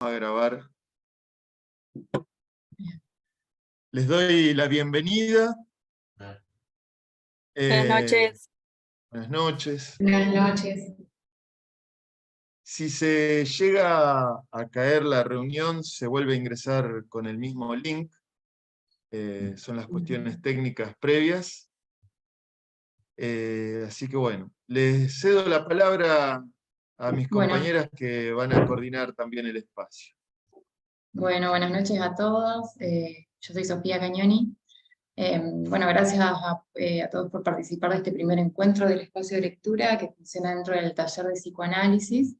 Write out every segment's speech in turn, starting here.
A grabar. Les doy la bienvenida. Buenas noches. Buenas noches. Buenas noches. Si se llega a caer la reunión, se vuelve a ingresar con el mismo link. Son las cuestiones técnicas previas. Así que bueno, les cedo la palabra a mis compañeras que van a coordinar también el espacio. Bueno, buenas noches a todos. Yo soy Sofía Cañoni. Bueno, gracias a todos por participar de este primer encuentro del espacio de lectura que funciona dentro del taller de psicoanálisis.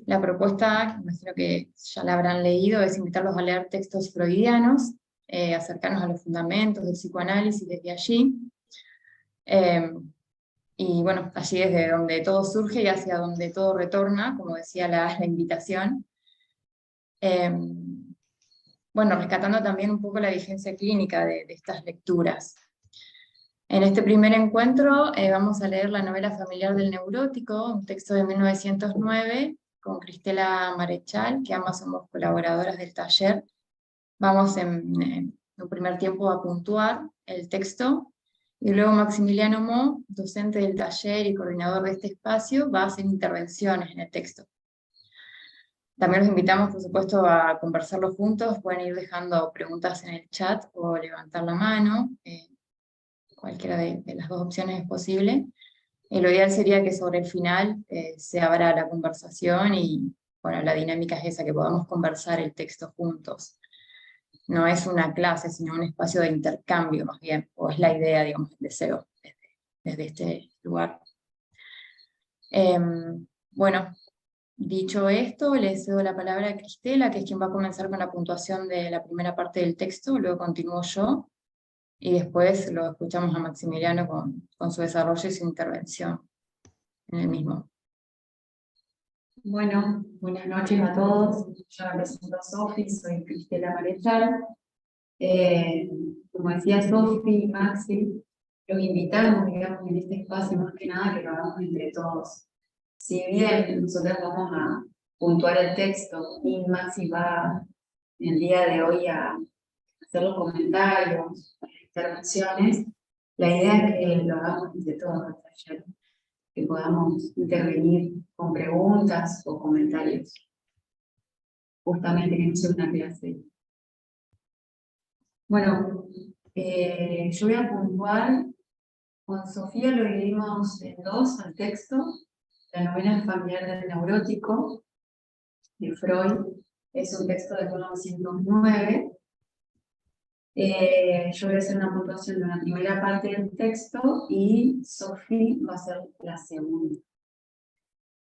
La propuesta, imagino que ya la habrán leído, es invitarlos a leer textos freudianos, acercarnos a los fundamentos del psicoanálisis desde allí. Y bueno, allí desde donde todo surge y hacia donde todo retorna, como decía la invitación. Bueno, rescatando también un poco la vigencia clínica de estas lecturas. En este primer encuentro vamos a leer la novela familiar del neurótico, un texto de 1909, con Cristela Marechal, que ambas somos colaboradoras del taller. Vamos en un primer tiempo a puntuar el texto, y luego Maximiliano Mo, docente del taller y coordinador de este espacio, va a hacer intervenciones en el texto. También los invitamos, por supuesto, a conversarlo juntos. Pueden ir dejando preguntas en el chat o levantar la mano. Cualquiera de las dos opciones es posible. Lo ideal sería que sobre el final se abra la conversación y bueno, la dinámica es esa, que podamos conversar el texto juntos. No es una clase, sino un espacio de intercambio más bien, o es la idea, digamos, el deseo desde este lugar. Bueno, dicho esto, le cedo la palabra a Cristela, que es quien va a comenzar con la puntuación de la primera parte del texto, luego continúo yo, y después lo escuchamos a Maximiliano con su desarrollo y su intervención en el mismo. Bueno, buenas noches a todos. Yo me presento a Sofi, soy Cristela Marechal. Como decía Sofi y Maxi, los invitamos, digamos, en este espacio más que nada que lo hagamos entre todos. Si bien nosotros vamos a puntuar el texto y Maxi va el día de hoy a hacer los comentarios, intervenciones, la idea es que lo hagamos entre todos al taller, que podamos intervenir con preguntas o comentarios. Justamente que no sea una clase. Bueno, yo voy a puntuar. Con Sofía lo dividimos en dos al texto. La novela familiar del neurótico, de Freud, es un texto de 1909. Yo voy a hacer una puntuación de la primera parte del texto y Sofía va a hacer la segunda.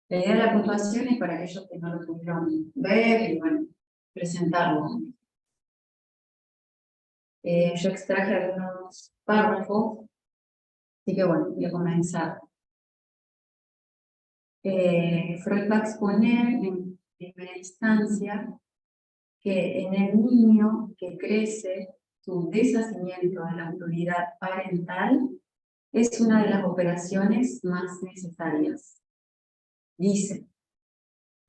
La idea de la puntuación es para aquellos que no lo pudieron ver y bueno, presentarlo. Yo extraje algunos párrafos, así que bueno, voy a comenzar. Freud va a exponer en primera instancia que en el niño que crece, su deshacimiento de la autoridad parental es una de las operaciones más necesarias. Dice,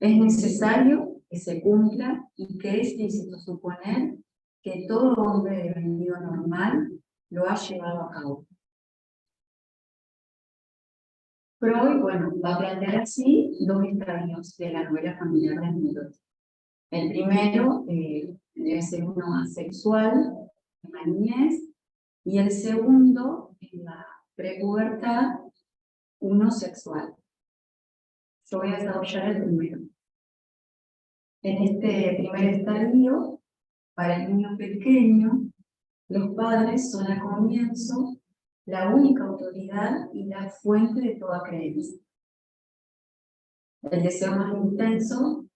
es necesario que se cumpla y que es lícito suponer que todo hombre de vendido normal lo ha llevado a cabo. Freud, bueno, va a plantear así dos estadios de la novela familiar del neurótico. El primero debe ser uno asexual, en la niñez, y el segundo, en la prepubertad, uno sexual. Yo voy a desarrollar el primero. En este primer estadio, para el niño pequeño, los padres son al comienzo la única autoridad y la fuente de toda creencia. El deseo más intenso,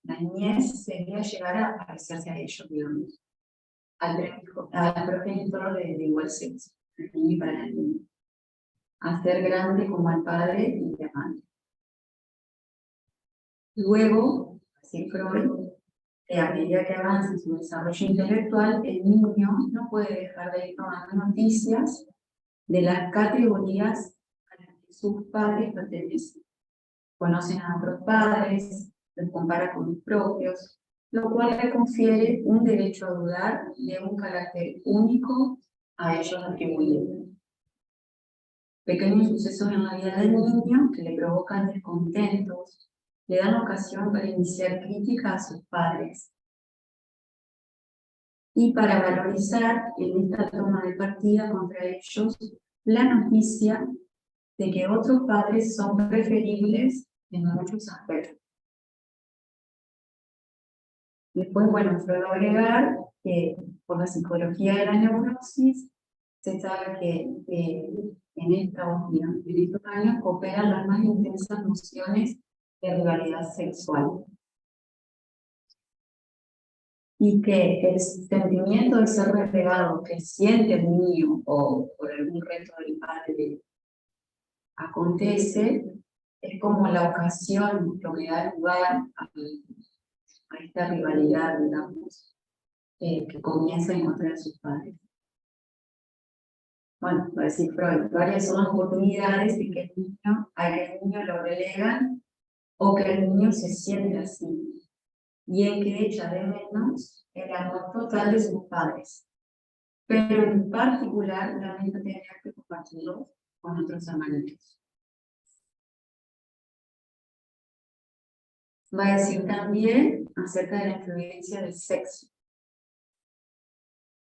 la niñez, sería llegar a parecerse a ellos, digamos, al progenitor de igual sexo, el niño y para el niño, a ser grande como al padre y la madre. Luego, así Freud, a medida que avanza su desarrollo intelectual, el niño no puede dejar de ir tomando noticias de las categorías a las que sus padres pertenecen. Conocen a otros padres, los compara con los propios, lo cual le confiere un derecho a dudar de un carácter único a ellos atribuido. Pequeños sucesos en la vida del niño que le provocan descontentos, le dan ocasión para iniciar críticas a sus padres. Y para valorizar en esta toma de partida contra ellos la noticia de que otros padres son preferibles en muchos aspectos. Después, bueno, puedo agregar que por la psicología de la neurosis se sabe que en estos años operan las más intensas nociones de rivalidad sexual. Y que el sentimiento de ser relegado que siente el niño o por algún reto del padre acontece, es como la ocasión, lo que da lugar a esta rivalidad, digamos, que comienza en contra de sus padres. Bueno, va a decir Freud, varias son las oportunidades de que el niño lo relegan o que el niño se siente así, y en que echa de menos el amor total de sus padres, pero en particular lamenta tener que compartirlo con otros hermanitos. Va a decir también acerca de la influencia del sexo.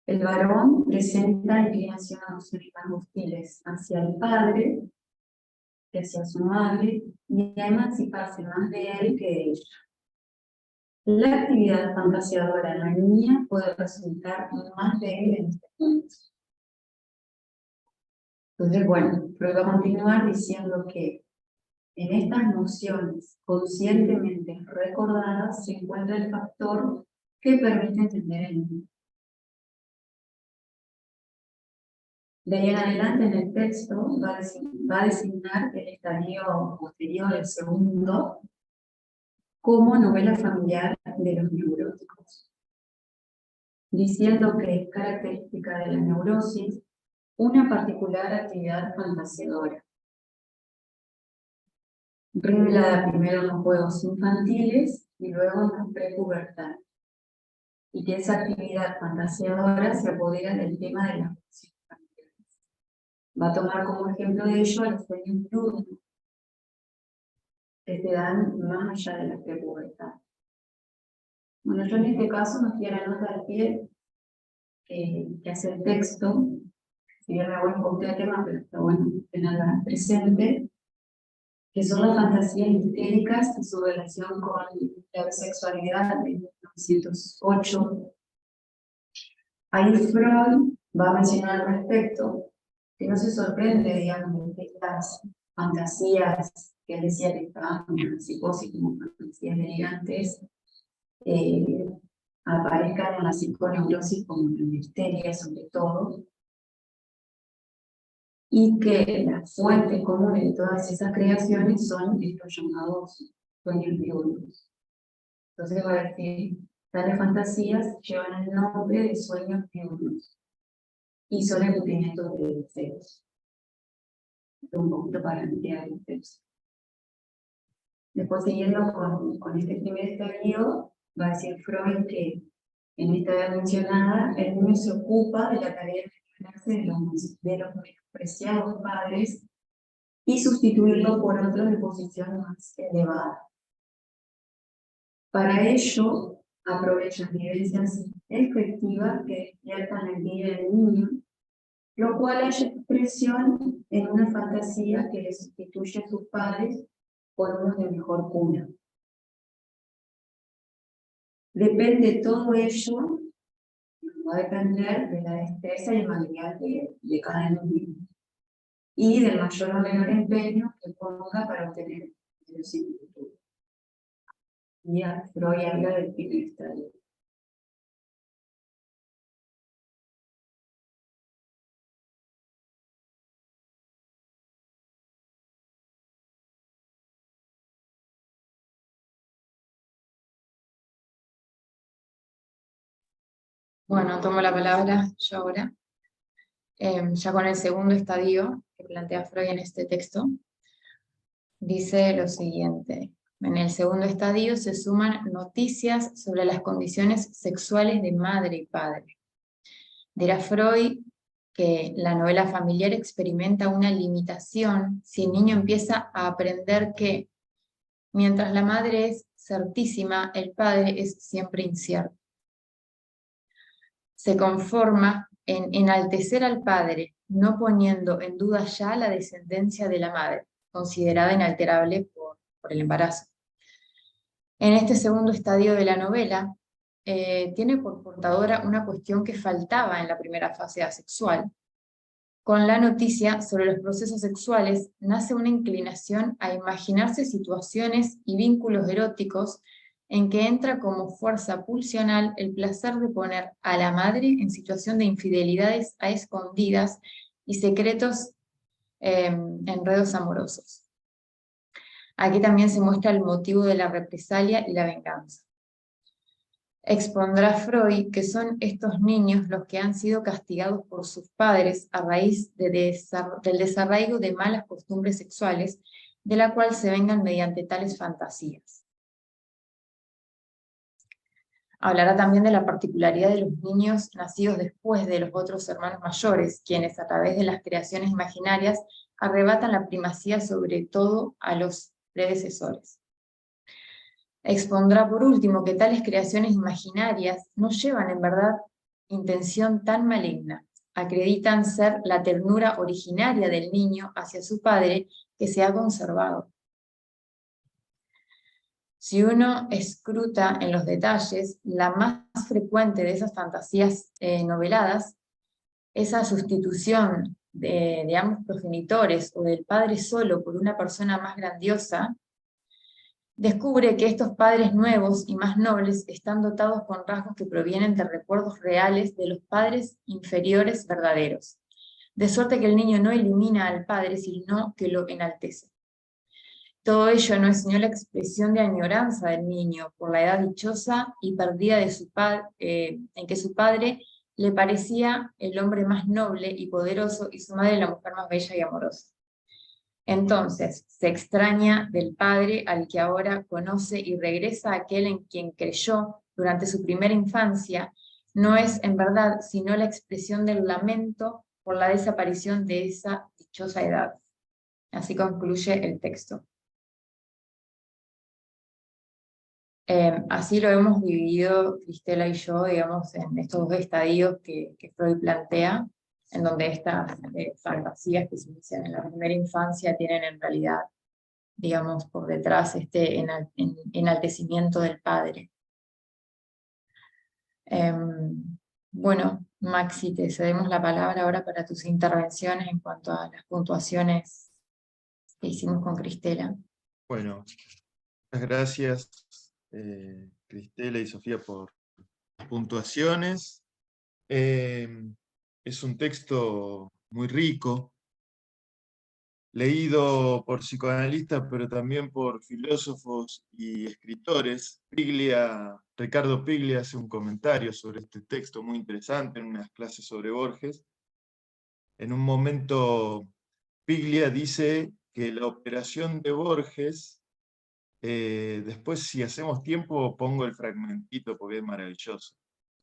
El varón presenta inclinación a emociones más hostiles hacia el padre que hacia su madre, y a emanciparse más de él que de ella. La actividad fantasiadora en la niña puede resultar más débil en este punto. Entonces, bueno, Freud va a continuar diciendo que en estas nociones conscientemente recordadas se encuentra el factor que permite entender el mundo. De ahí en adelante en el texto va a designar el estadio posterior, el segundo, como novela familiar de los neuróticos, diciendo que es característica de la neurosis una particular actividad fantasiadora, revelada primero en los juegos infantiles y luego en la prepubertad, y que esa actividad fantasiadora se apodera del tema de las relaciones familiares. Va a tomar como ejemplo de ello a los sueños diurnos, que se dan más allá de la prepubertad. Bueno, yo en este caso me fui a la nota al pie que hace el texto, si bien me voy un poquito de tema, pero está bueno tenerla presente, que son las fantasías histéricas y su relación con la sexualidad de 1908. Ahí Freud va a mencionar al respecto que no se sorprende, digamos, de estas fantasías que él decía que estaban en la psicosis como fantasías delirantes, aparezcan en la psiconeurosis como en la histeria sobre todo, y que las fuentes comunes de todas esas creaciones son estos llamados sueños diurnos. Entonces va a decir, tales fantasías llevan el nombre de sueños diurnos y son embutimientos de deseos. Un poquito para ampliar el texto. Después, siguiendo con este primer estadio, va a decir Freud que en esta edad mencionada, el niño se ocupa de la tarea de liberarse de los menospreciados padres y sustituirlos por otros de posición más elevada. Para ello, aprovechan vivencias efectivas que despiertan el vida del niño, lo cual haya expresión en una fantasía que le sustituye a sus padres por unos de mejor cuna. Depende todo ello, va a depender de la destreza y el material de cada niño, y del mayor o menor empeño que ponga para obtener el similitud. Y Freud habla del primer estadio. Bueno, tomo la palabra yo ahora, ya con el segundo estadio que plantea Freud en este texto. Dice lo siguiente: En el segundo estadio se suman noticias sobre las condiciones sexuales de madre y padre. Dirá Freud que la novela familiar experimenta una limitación si el niño empieza a aprender que, mientras la madre es certísima, el padre es siempre incierto. Se conforma en enaltecer al padre, no poniendo en duda ya la descendencia de la madre, considerada inalterable por el embarazo. En este segundo estadio de la novela, tiene por portadora una cuestión que faltaba en la primera fase asexual. Con la noticia sobre los procesos sexuales nace una inclinación a imaginarse situaciones y vínculos eróticos en que entra como fuerza pulsional el placer de poner a la madre en situación de infidelidades a escondidas y secretos enredos amorosos. Aquí también se muestra el motivo de la represalia y la venganza. Expondrá Freud que son estos niños los que han sido castigados por sus padres a raíz del desarraigo de malas costumbres sexuales, de la cual se vengan mediante tales fantasías. Hablará también de la particularidad de los niños nacidos después de los otros hermanos mayores, quienes a través de las creaciones imaginarias arrebatan la primacía sobre todo a los predecesores. Expondrá por último que tales creaciones imaginarias no llevan en verdad intención tan maligna, acreditan ser la ternura originaria del niño hacia su padre que se ha conservado. Si uno escruta en los detalles, la más frecuente de esas fantasías noveladas, esa sustitución de ambos progenitores o del padre solo por una persona más grandiosa, descubre que estos padres nuevos y más nobles están dotados con rasgos que provienen de recuerdos reales de los padres inferiores verdaderos, de suerte que el niño no elimina al padre, sino que lo enaltece. Todo ello no es sino la expresión de añoranza del niño por la edad dichosa y perdida de su en que su padre le parecía el hombre más noble y poderoso y su madre la mujer más bella y amorosa. Entonces, se extraña del padre al que ahora conoce y regresa a aquel en quien creyó durante su primera infancia, no es en verdad sino la expresión del lamento por la desaparición de esa dichosa edad. Así concluye el texto. Así lo hemos dividido Cristela y yo, digamos, en estos dos estadios que Freud plantea, en donde estas fantasías que se inician en la primera infancia tienen en realidad, digamos, por detrás este enaltecimiento del padre. Bueno, Maxi, te cedemos la palabra ahora para tus intervenciones en cuanto a las puntuaciones que hicimos con Cristela. Bueno, muchas gracias Cristela y Sofía por las puntuaciones. Es un texto muy rico, leído por psicoanalistas, pero también por filósofos y escritores. Ricardo Piglia hace un comentario sobre este texto muy interesante en unas clases sobre Borges. En un momento, Piglia dice que la operación de Borges, después si hacemos tiempo pongo el fragmentito porque es maravilloso,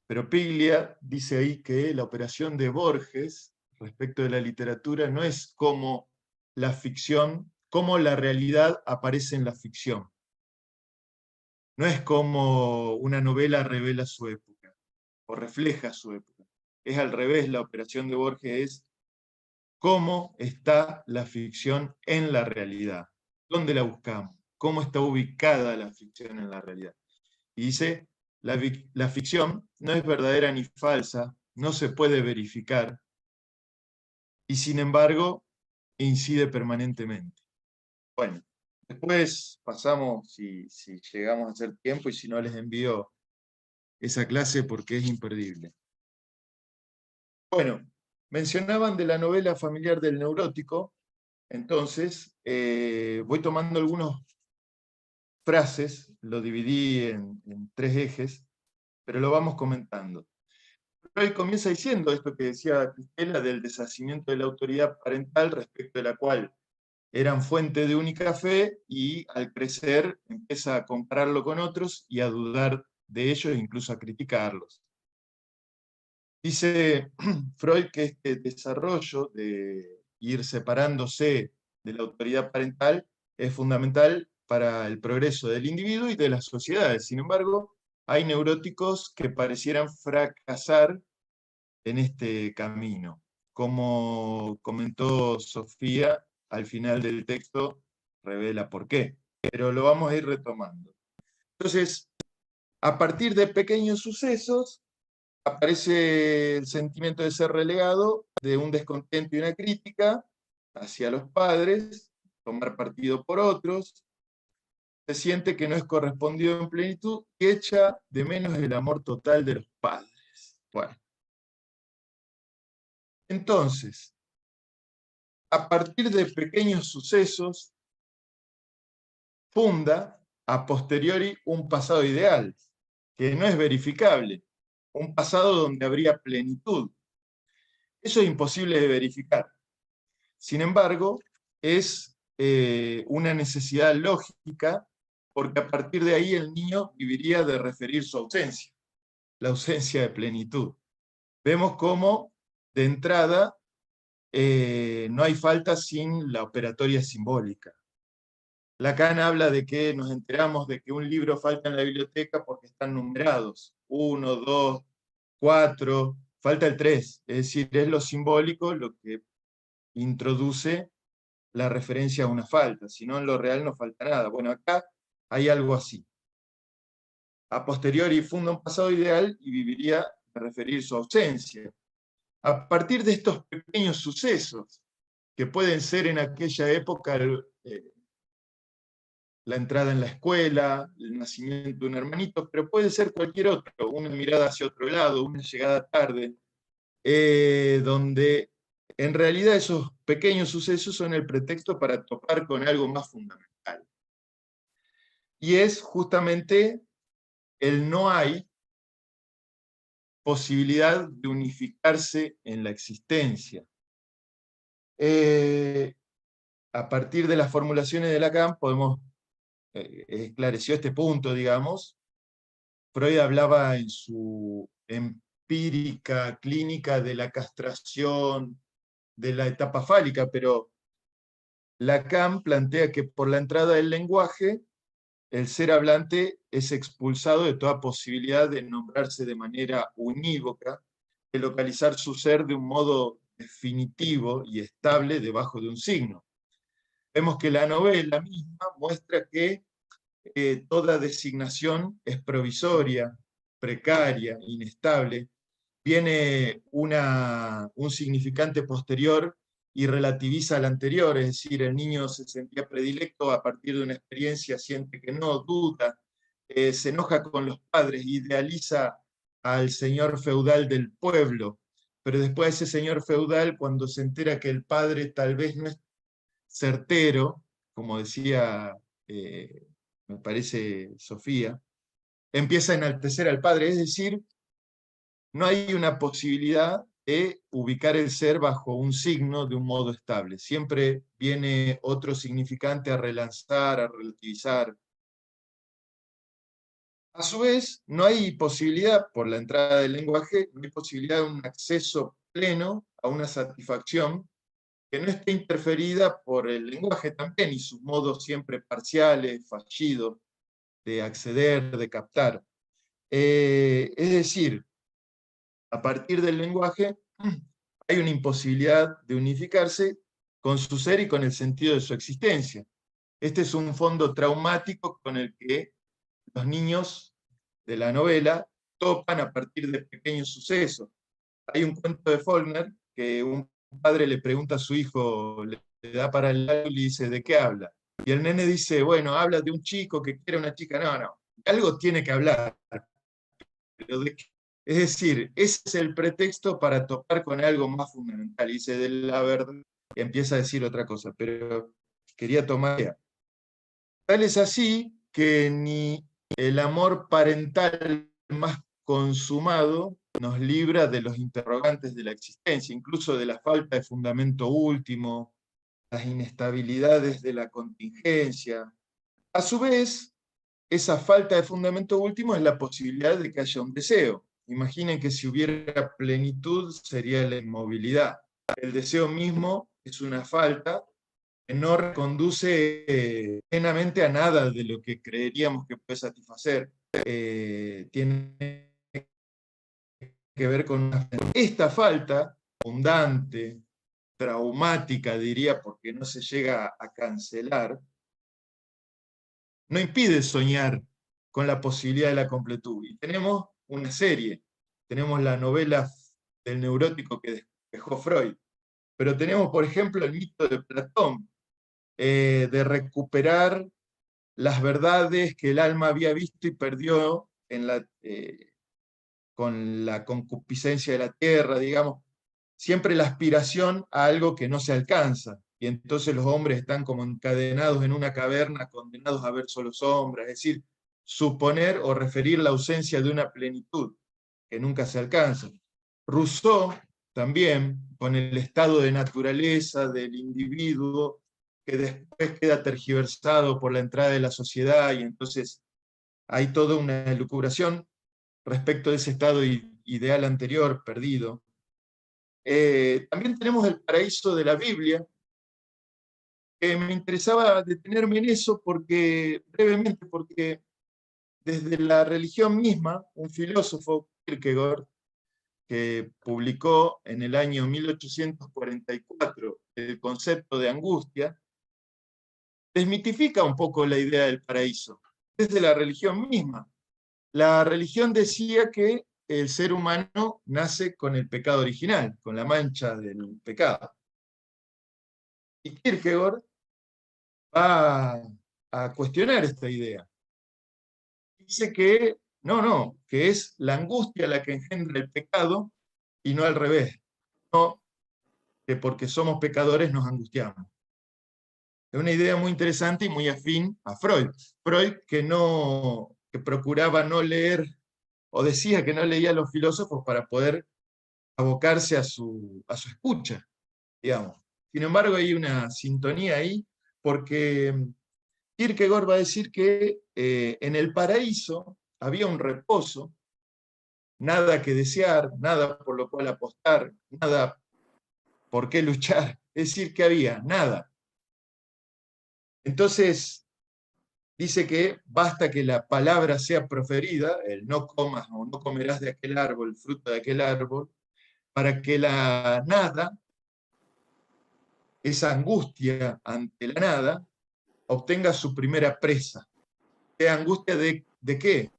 pero Piglia dice ahí que la operación de Borges respecto de la literatura no es como la ficción, como la realidad aparece en la ficción. No es como una novela revela su época, o refleja su época. Es al revés, la operación de Borges es cómo está la ficción en la realidad. ¿Dónde la buscamos? ¿Cómo está ubicada la ficción en la realidad? Y dice, la ficción no es verdadera ni falsa, no se puede verificar, y sin embargo incide permanentemente. Bueno, después pasamos, si llegamos a hacer tiempo, y si no les envío esa clase porque es imperdible. Bueno, mencionaban de la novela familiar del neurótico, entonces voy tomando algunas frases, lo dividí en 3 ejes, pero lo vamos comentando. Freud comienza diciendo esto que decía Cristela del deshacimiento de la autoridad parental, respecto de la cual eran fuente de única fe y al crecer empieza a compararlo con otros y a dudar de ellos, incluso a criticarlos. Dice Freud que este desarrollo de ir separándose de la autoridad parental es fundamental para el progreso del individuo y de las sociedades. Sin embargo, hay neuróticos que parecieran fracasar en este camino. Como comentó Sofía, al final del texto revela por qué, pero lo vamos a ir retomando. Entonces, a partir de pequeños sucesos, aparece el sentimiento de ser relegado, de un descontento y una crítica hacia los padres, tomar partido por otros, se siente que no es correspondido en plenitud y echa de menos el amor total de los padres. Bueno. Entonces, a partir de pequeños sucesos, funda a posteriori un pasado ideal, que no es verificable, un pasado donde habría plenitud. Eso es imposible de verificar. Sin embargo, es una necesidad lógica, porque a partir de ahí el niño viviría de referir su ausencia, la ausencia de plenitud. Vemos cómo, de entrada, no hay falta sin la operatoria simbólica. Lacan habla de que nos enteramos de que un libro falta en la biblioteca porque están numerados. 1, 2, 4, falta el 3. Es decir, es lo simbólico lo que introduce la referencia a una falta. Si no, en lo real no falta nada. Bueno, acá hay algo así. A posteriori funda un pasado ideal y viviría de referir su ausencia. A partir de estos pequeños sucesos, que pueden ser en aquella época la entrada en la escuela, el nacimiento de un hermanito, pero puede ser cualquier otro, una mirada hacia otro lado, una llegada tarde, donde en realidad esos pequeños sucesos son el pretexto para topar con algo más fundamental. Y es justamente el no hay posibilidad de unificarse en la existencia. A partir de las formulaciones de Lacan podemos esclareció este punto, digamos. Freud hablaba en su empírica clínica de la castración, de la etapa fálica, pero Lacan plantea que por la entrada del lenguaje, el ser hablante es expulsado de toda posibilidad de nombrarse de manera unívoca, de localizar su ser de un modo definitivo y estable debajo de un signo. Vemos que la novela misma muestra que toda designación es provisoria, precaria, inestable, viene un significante posterior y relativiza al anterior, es decir, el niño se sentía predilecto, a partir de una experiencia siente que no, duda, se enoja con los padres, idealiza al señor feudal del pueblo, pero después ese señor feudal, cuando se entera que el padre tal vez no es certero, como decía me parece Sofía, empieza a enaltecer al padre, es decir, no hay una posibilidad de ubicar el ser bajo un signo de un modo estable. Siempre viene otro significante a relanzar, a relativizar. A su vez, no hay posibilidad, por la entrada del lenguaje, no hay posibilidad de un acceso pleno a una satisfacción que no esté interferida por el lenguaje también y sus modos siempre parciales, fallidos, de acceder, de captar. Es decir, a partir del lenguaje hay una imposibilidad de unificarse con su ser y con el sentido de su existencia. Este es un fondo traumático con el que los niños de la novela topan a partir de pequeños sucesos. Hay un cuento de Faulkner que un padre le pregunta a su hijo, le da para el lado y le dice, ¿de qué habla? Y el nene dice, bueno, habla de un chico que quiere a una chica. No, no, algo tiene que hablar. Pero ¿de qué? Es decir, ese es el pretexto para topar con algo más fundamental. Y dice, de la verdad, empieza a decir otra cosa, pero quería tomar. Tal es así que ni el amor parental más consumado nos libra de los interrogantes de la existencia, incluso de la falta de fundamento último, las inestabilidades de la contingencia. A su vez, esa falta de fundamento último es la posibilidad de que haya un deseo. Imaginen que si hubiera plenitud sería la inmovilidad. El deseo mismo es una falta que no reconduce plenamente a nada de lo que creeríamos que puede satisfacer. Tiene que ver con esta falta abundante, traumática, diría, porque no se llega a cancelar, no impide soñar con la posibilidad de la completud. Y tenemos una serie, tenemos la novela del neurótico que dejó Freud, pero tenemos, por ejemplo, el mito de Platón, de recuperar las verdades que el alma había visto y perdió con la concupiscencia de la tierra, digamos, siempre la aspiración a algo que no se alcanza, y entonces los hombres están como encadenados en una caverna, condenados a ver solo sombras, es decir, suponer o referir la ausencia de una plenitud que nunca se alcanza. Rousseau también, con el estado de naturaleza del individuo, que después queda tergiversado por la entrada de la sociedad, y entonces hay toda una elucubración respecto de ese estado ideal anterior, perdido. También tenemos el paraíso de la Biblia, que me interesaba detenerme en eso brevemente, porque desde la religión misma, un filósofo, Kierkegaard, que publicó en el año 1844 el concepto de angustia, desmitifica un poco la idea del paraíso, desde la religión misma. La religión decía que el ser humano nace con el pecado original, con la mancha del pecado. Y Kierkegaard va a cuestionar esta idea. Dice que que es la angustia la que engendra el pecado y no al revés. No que porque somos pecadores nos angustiamos. Es una idea muy interesante y muy afín a Freud. Freud que procuraba no leer, o decía que no leía a los filósofos para poder abocarse a su escucha, digamos. Sin embargo, hay una sintonía ahí, porque Kierkegaard va a decir que en el paraíso había un reposo, nada que desear, nada por lo cual apostar, nada por qué luchar, es decir, que había nada. Entonces, dice que basta que la palabra sea proferida, el no comas o no comerás de aquel árbol, el fruto de aquel árbol, para que la nada, esa angustia ante la nada, obtenga su primera presa. ¿Qué angustia de qué?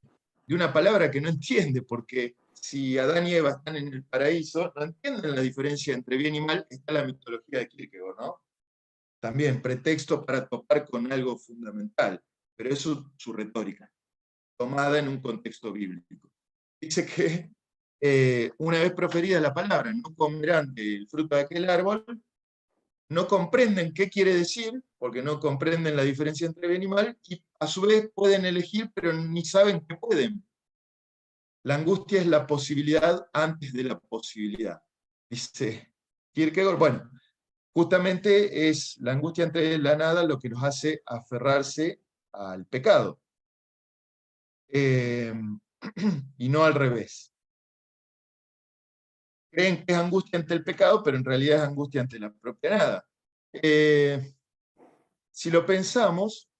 De una palabra que no entiende, porque si Adán y Eva están en el paraíso, no entienden la diferencia entre bien y mal, está la mitología de Kierkegaard, ¿no? También pretexto para topar con algo fundamental, pero es su retórica, tomada en un contexto bíblico. Dice que una vez proferida la palabra, no comerán del fruto de aquel árbol, no comprenden qué quiere decir, porque no comprenden la diferencia entre bien y mal, y a su vez pueden elegir, pero ni saben que pueden. La angustia es la posibilidad antes de la posibilidad, dice Kierkegaard. Bueno, justamente es la angustia ante la nada lo que nos hace aferrarse al pecado. Y no al revés. Creen que es angustia ante el pecado, pero en realidad es angustia ante la propia nada. Si lo pensamos,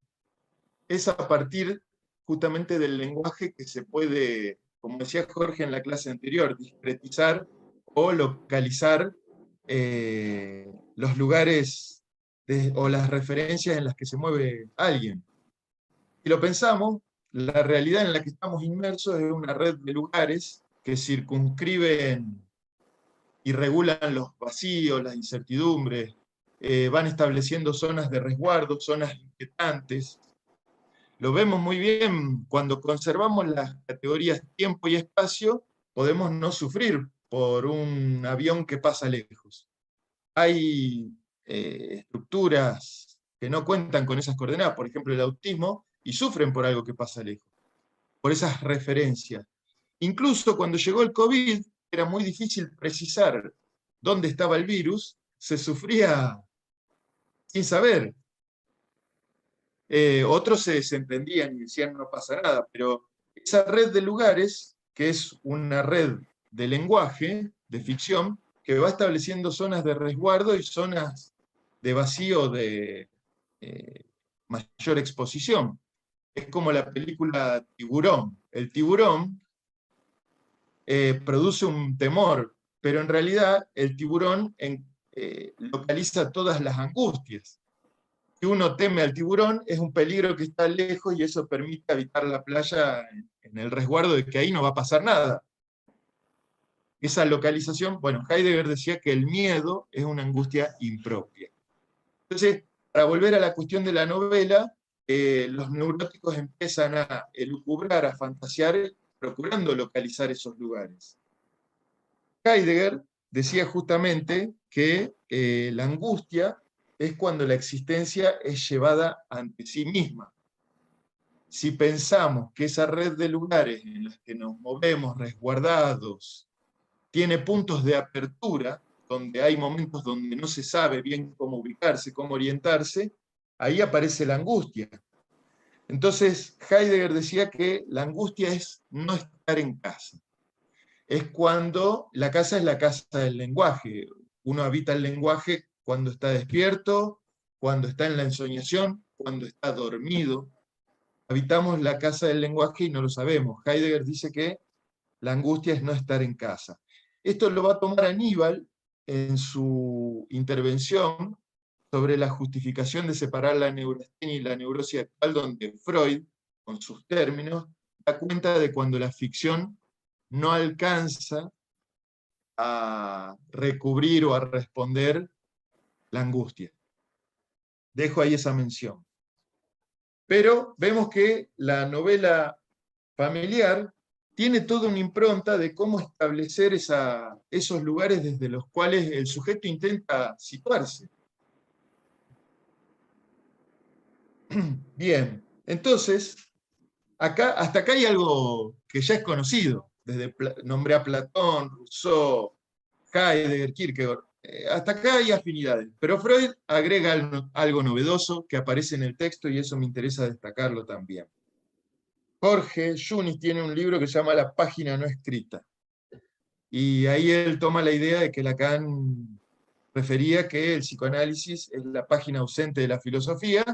es a partir justamente del lenguaje que se puede, como decía Jorge en la clase anterior, discretizar o localizar los lugares o las referencias en las que se mueve alguien. Si lo pensamos, la realidad en la que estamos inmersos es una red de lugares que circunscriben y regulan los vacíos, las incertidumbres, van estableciendo zonas de resguardo, zonas inquietantes. Lo vemos muy bien cuando conservamos las categorías tiempo y espacio, podemos no sufrir por un avión que pasa lejos. Hay estructuras que no cuentan con esas coordenadas, por ejemplo el autismo, y sufren por algo que pasa lejos, por esas referencias. Incluso cuando llegó el COVID, era muy difícil precisar dónde estaba el virus, se sufría sin saber. Otros se desentendían y decían no pasa nada, pero esa red de lugares, que es una red de lenguaje, de ficción, que va estableciendo zonas de resguardo y zonas de vacío de mayor exposición. Es como la película Tiburón. El tiburón produce un temor, pero en realidad el tiburón localiza todas las angustias. Si uno teme al tiburón, es un peligro que está lejos y eso permite habitar la playa en el resguardo de que ahí no va a pasar nada. Esa localización, bueno, Heidegger decía que el miedo es una angustia impropia. Entonces, para volver a la cuestión de la novela, los neuróticos empiezan a elucubrar, a fantasear, procurando localizar esos lugares. Heidegger decía justamente que la angustia es cuando la existencia es llevada ante sí misma. Si pensamos que esa red de lugares en los que nos movemos resguardados tiene puntos de apertura, donde hay momentos donde no se sabe bien cómo ubicarse, cómo orientarse, ahí aparece la angustia. Entonces Heidegger decía que la angustia es no estar en casa. Es cuando la casa es la casa del lenguaje. Uno habita el lenguaje cuando está despierto, cuando está en la ensoñación, cuando está dormido. Habitamos la casa del lenguaje y no lo sabemos. Heidegger dice que la angustia es no estar en casa. Esto lo va a tomar Aníbal en su intervención sobre la justificación de separar la neurastenia y la neurosis actual, donde Freud, con sus términos, da cuenta de cuando la ficción no alcanza a recubrir o a responder la angustia. Dejo ahí esa mención. Pero vemos que la novela familiar tiene toda una impronta de cómo establecer esos lugares desde los cuales el sujeto intenta situarse. Bien, entonces, hasta acá hay algo que ya es conocido. Nombré a Platón, Rousseau, Heidegger, Kierkegaard. Hasta acá hay afinidades, pero Freud agrega algo novedoso que aparece en el texto y eso me interesa destacarlo también. Jorge Yunis tiene un libro que se llama La página no escrita, y ahí él toma la idea de que Lacan refería que el psicoanálisis es la página ausente de la filosofía.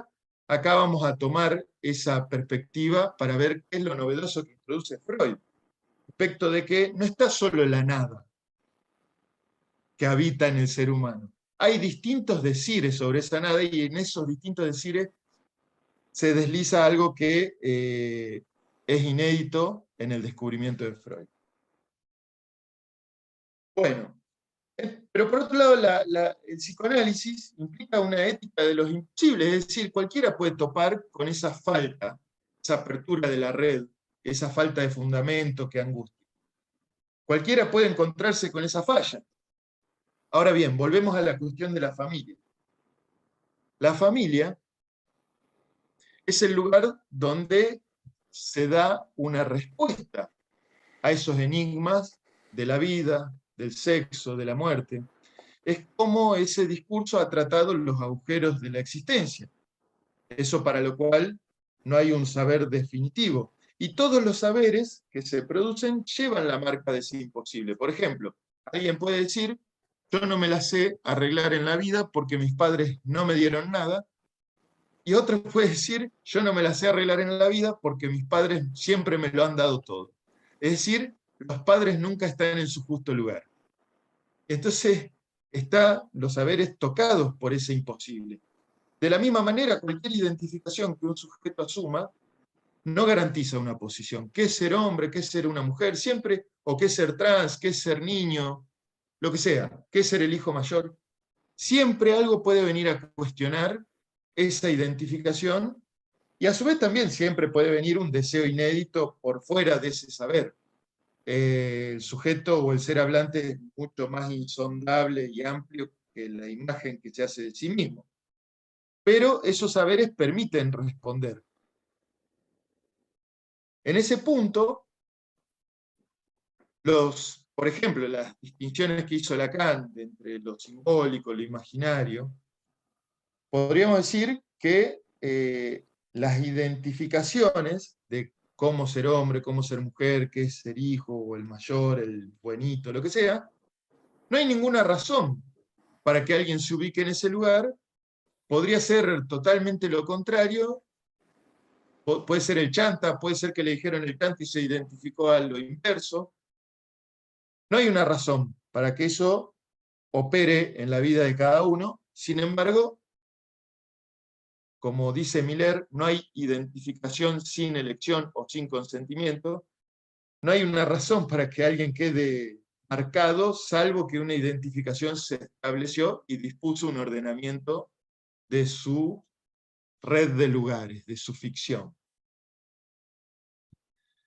Acá vamos a tomar esa perspectiva para ver qué es lo novedoso que introduce Freud, respecto de que no está solo la nada que habita en el ser humano. Hay distintos decires sobre esa nada y en esos distintos decires se desliza algo que es inédito en el descubrimiento de Freud. Bueno, pero por otro lado, el psicoanálisis implica una ética de los imposibles, es decir, cualquiera puede topar con esa falta, esa apertura de la red, esa falta de fundamento que angustia. Cualquiera puede encontrarse con esa falla. Ahora bien, volvemos a la cuestión de la familia. La familia es el lugar donde se da una respuesta a esos enigmas de la vida, del sexo, de la muerte. Es como ese discurso ha tratado los agujeros de la existencia. Eso para lo cual no hay un saber definitivo. Y todos los saberes que se producen llevan la marca de ser imposible. Por ejemplo, alguien puede decir, yo no me la sé arreglar en la vida porque mis padres no me dieron nada, y otro puede decir, yo no me la sé arreglar en la vida porque mis padres siempre me lo han dado todo. Es decir, los padres nunca están en su justo lugar. Entonces, están los saberes tocados por ese imposible. De la misma manera, cualquier identificación que un sujeto asuma no garantiza una posición. ¿Qué es ser hombre? ¿Qué es ser una mujer? Siempre, o qué es ser trans, qué es ser niño, lo que sea, qué es ser el hijo mayor. Siempre algo puede venir a cuestionar esa identificación y a su vez también siempre puede venir un deseo inédito por fuera de ese saber. El sujeto o el ser hablante es mucho más insondable y amplio que la imagen que se hace de sí mismo. Pero esos saberes permiten responder. En ese punto, por ejemplo, las distinciones que hizo Lacan entre lo simbólico y lo imaginario, podríamos decir que las identificaciones de cómo ser hombre, cómo ser mujer, qué es ser hijo, o el mayor, el buenito, lo que sea, no hay ninguna razón para que alguien se ubique en ese lugar. Podría ser totalmente lo contrario, puede ser el chanta, puede ser que le dijeron el chanta y se identificó a lo inverso. No hay una razón para que eso opere en la vida de cada uno. Sin embargo, como dice Miller, no hay identificación sin elección o sin consentimiento. No hay una razón para que alguien quede marcado, salvo que una identificación se estableció y dispuso un ordenamiento de su red de lugares, de su ficción.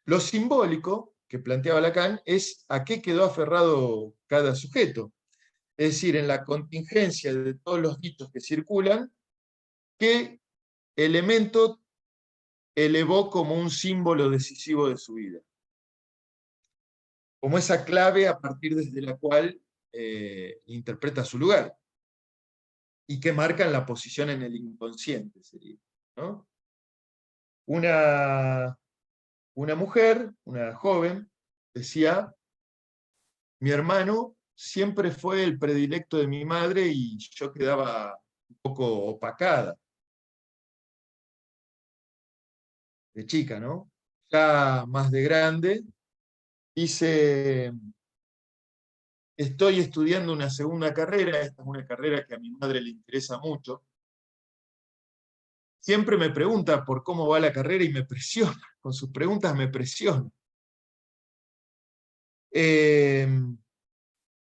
Lo simbólico que planteaba Lacan es a qué quedó aferrado cada sujeto. Es decir, en la contingencia de todos los dichos que circulan, qué elemento elevó como un símbolo decisivo de su vida. Como esa clave a partir desde la cual interpreta su lugar. Y que marcan la posición en el inconsciente, sería, ¿no? Una mujer, una joven, decía: mi hermano siempre fue el predilecto de mi madre y yo quedaba un poco opacada. De chica, ¿no? Ya más de grande, dice: estoy estudiando una segunda carrera, esta es una carrera que a mi madre le interesa mucho. Siempre me pregunta por cómo va la carrera y me presiona, con sus preguntas me presiona.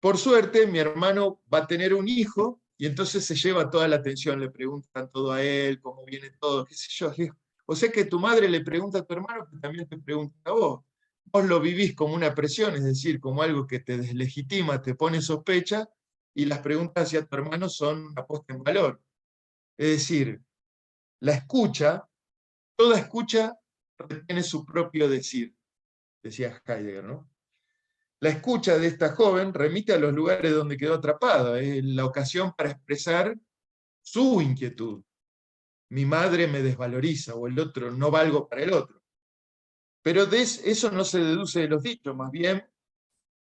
Por suerte, mi hermano va a tener un hijo y entonces se lleva toda la atención, le preguntan todo a él, cómo viene todo, qué sé yo. O sea que tu madre le pregunta a tu hermano, que también te pregunta a vos. Vos lo vivís como una presión, es decir, como algo que te deslegitima, te pone sospecha, y las preguntas hacia tu hermano son una puesta en valor. Es decir, la escucha, toda escucha tiene su propio decir, decía Heidegger, ¿no? La escucha de esta joven remite a los lugares donde quedó atrapada, es la ocasión para expresar su inquietud. Mi madre me desvaloriza, o el otro, no valgo para el otro. Pero eso no se deduce de los dichos, más bien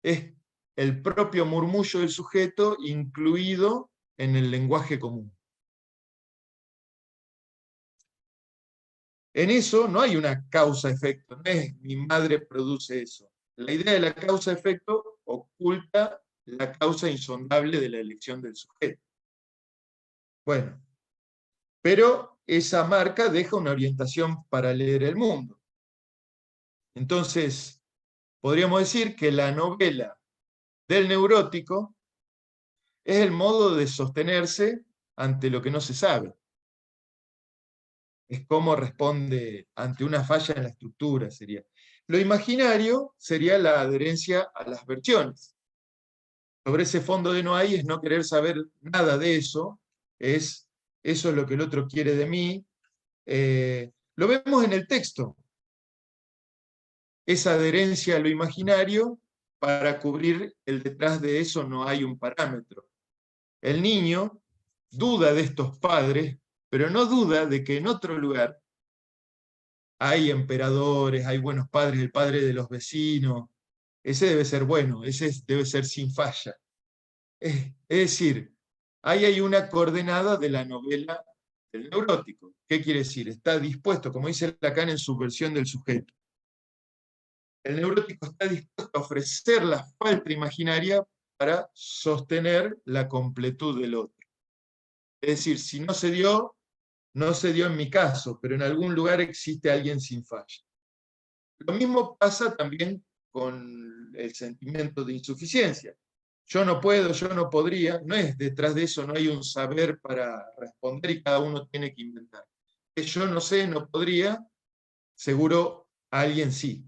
es el propio murmullo del sujeto incluido en el lenguaje común. En eso no hay una causa-efecto, no es mi madre produce eso. La idea de la causa-efecto oculta la causa insondable de la elección del sujeto. Bueno, pero esa marca deja una orientación para leer el mundo. Entonces, podríamos decir que la novela del neurótico es el modo de sostenerse ante lo que no se sabe. Es cómo responde ante una falla en la estructura, sería. Lo imaginario sería la adherencia a las versiones. Sobre ese fondo de no hay es no querer saber nada de eso, eso es lo que el otro quiere de mí. Lo vemos en el texto. Esa adherencia a lo imaginario para cubrir el detrás de eso no hay un parámetro. El niño duda de estos padres, pero no duda de que en otro lugar hay emperadores, hay buenos padres, el padre de los vecinos. Ese debe ser bueno, ese debe ser sin falla. Es decir, ahí hay una coordenada de la novela del neurótico. ¿Qué quiere decir? Está dispuesto, como dice Lacan en su versión del sujeto. El neurótico está dispuesto a ofrecer la falta imaginaria para sostener la completud del otro. Es decir, si no se dio, no se dio en mi caso, pero en algún lugar existe alguien sin falla. Lo mismo pasa también con el sentimiento de insuficiencia. Yo no puedo, yo no podría, no es detrás de eso, no hay un saber para responder y cada uno tiene que inventar. Que yo no sé, no podría, seguro alguien sí.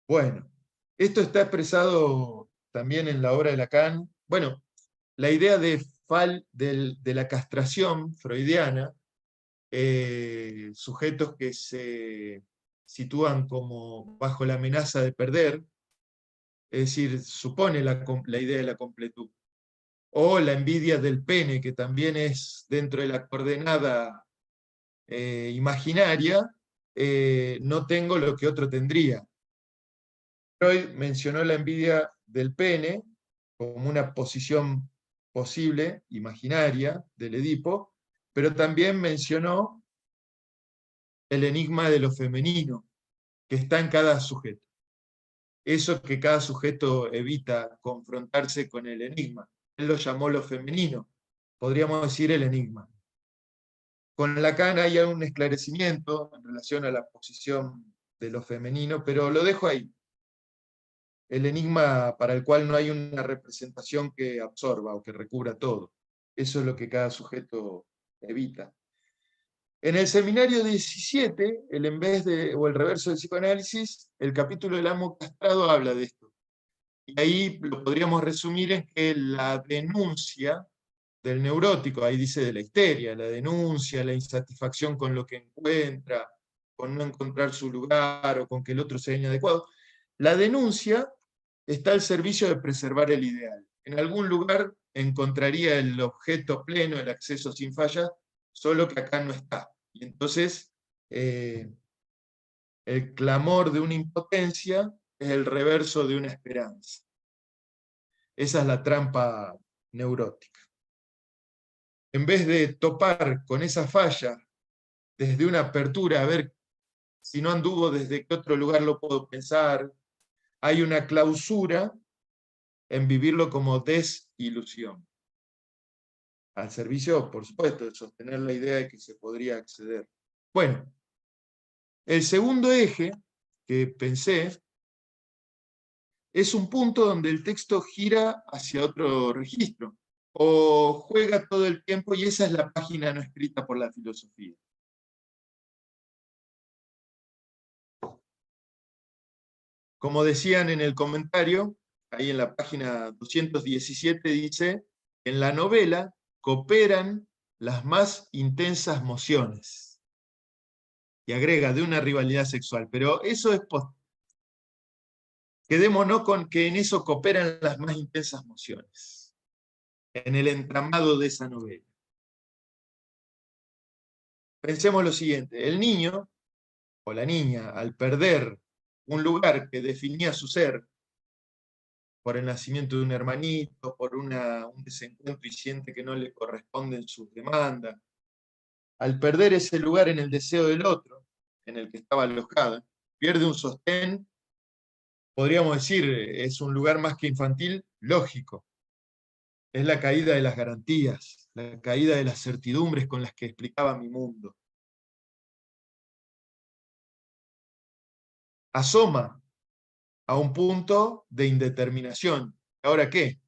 Bueno, esto está expresado también en la obra de Lacan. Bueno, la idea de la castración freudiana, sujetos que se sitúan como bajo la amenaza de perder, es decir, supone la idea de la completud. o la envidia del pene, que también es dentro de la coordenada imaginaria, no tengo lo que otro tendría. Freud mencionó la envidia del pene como una posición posible, imaginaria, del Edipo, pero también mencionó el enigma de lo femenino, que está en cada sujeto. Eso que cada sujeto evita confrontarse con el enigma. Él lo llamó lo femenino, podríamos decir el enigma. Con Lacan hay un esclarecimiento en relación a la posición de lo femenino, pero lo dejo ahí. El enigma para el cual no hay una representación que absorba o que recubra todo. Eso es lo que cada sujeto evita. En el seminario 17, o el reverso del psicoanálisis, el capítulo del amo castrado habla de esto. Y ahí lo podríamos resumir en que la denuncia del neurótico, ahí dice de la histeria, la denuncia, la insatisfacción con lo que encuentra, con no encontrar su lugar o con que el otro sea inadecuado, la denuncia está al servicio de preservar el ideal. En algún lugar encontraría el objeto pleno, el acceso sin falla, solo que acá no está. Y entonces el clamor de una impotencia es el reverso de una esperanza. Esa es la trampa neurótica. En vez de topar con esa falla desde una apertura, a ver si no anduvo, desde qué otro lugar lo puedo pensar, hay una clausura en vivirlo como desilusión. Al servicio, por supuesto, de sostener la idea de que se podría acceder. Bueno, el segundo eje que pensé es un punto donde el texto gira hacia otro registro, o juega todo el tiempo, y esa es la página no escrita por la filosofía. Como decían en el comentario, ahí en la página 217 dice, en la novela cooperan las más intensas mociones. Y agrega, de una rivalidad sexual. Pero eso es... Quedémonos con que en eso cooperan las más intensas mociones, en el entramado de esa novela. Pensemos lo siguiente, el niño o la niña, al perder un lugar que definía su ser, por el nacimiento de un hermanito, por un desencuentro y siente que no le corresponden sus demandas, al perder ese lugar en el deseo del otro, en el que estaba alojada, pierde un sostén, podríamos decir, es un lugar más que infantil, lógico. Es la caída de las garantías, la caída de las certidumbres con las que explicaba mi mundo. Asoma a un punto de indeterminación. ¿Ahora qué?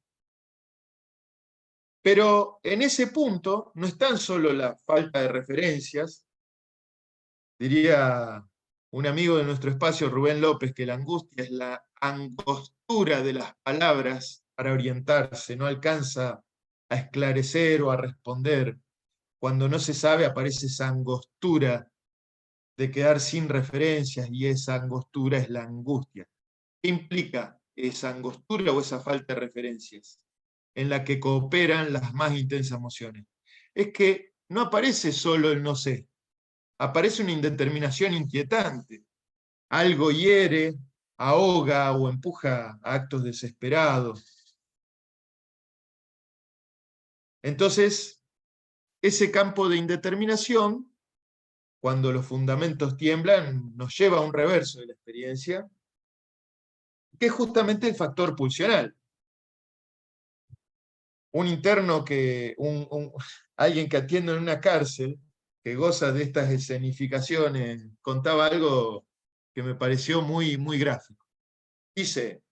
Pero en ese punto no es tan solo la falta de referencias, diría un amigo de nuestro espacio, Rubén López, que la angustia es la angostura de las palabras para orientarse, no alcanza a esclarecer o a responder. Cuando no se sabe aparece esa angostura de quedar sin referencias, y esa angostura es la angustia. ¿Qué implica esa angostura o esa falta de referencias en la que cooperan las más intensas emociones? Es que no aparece solo el no sé, aparece una indeterminación inquietante. Algo hiere, ahoga o empuja a actos desesperados. Entonces, ese campo de indeterminación, cuando los fundamentos tiemblan, nos lleva a un reverso de la experiencia, que es justamente el factor pulsional. Un interno alguien que atiende en una cárcel, que goza de estas escenificaciones, contaba algo que me pareció muy, muy gráfico. Dice,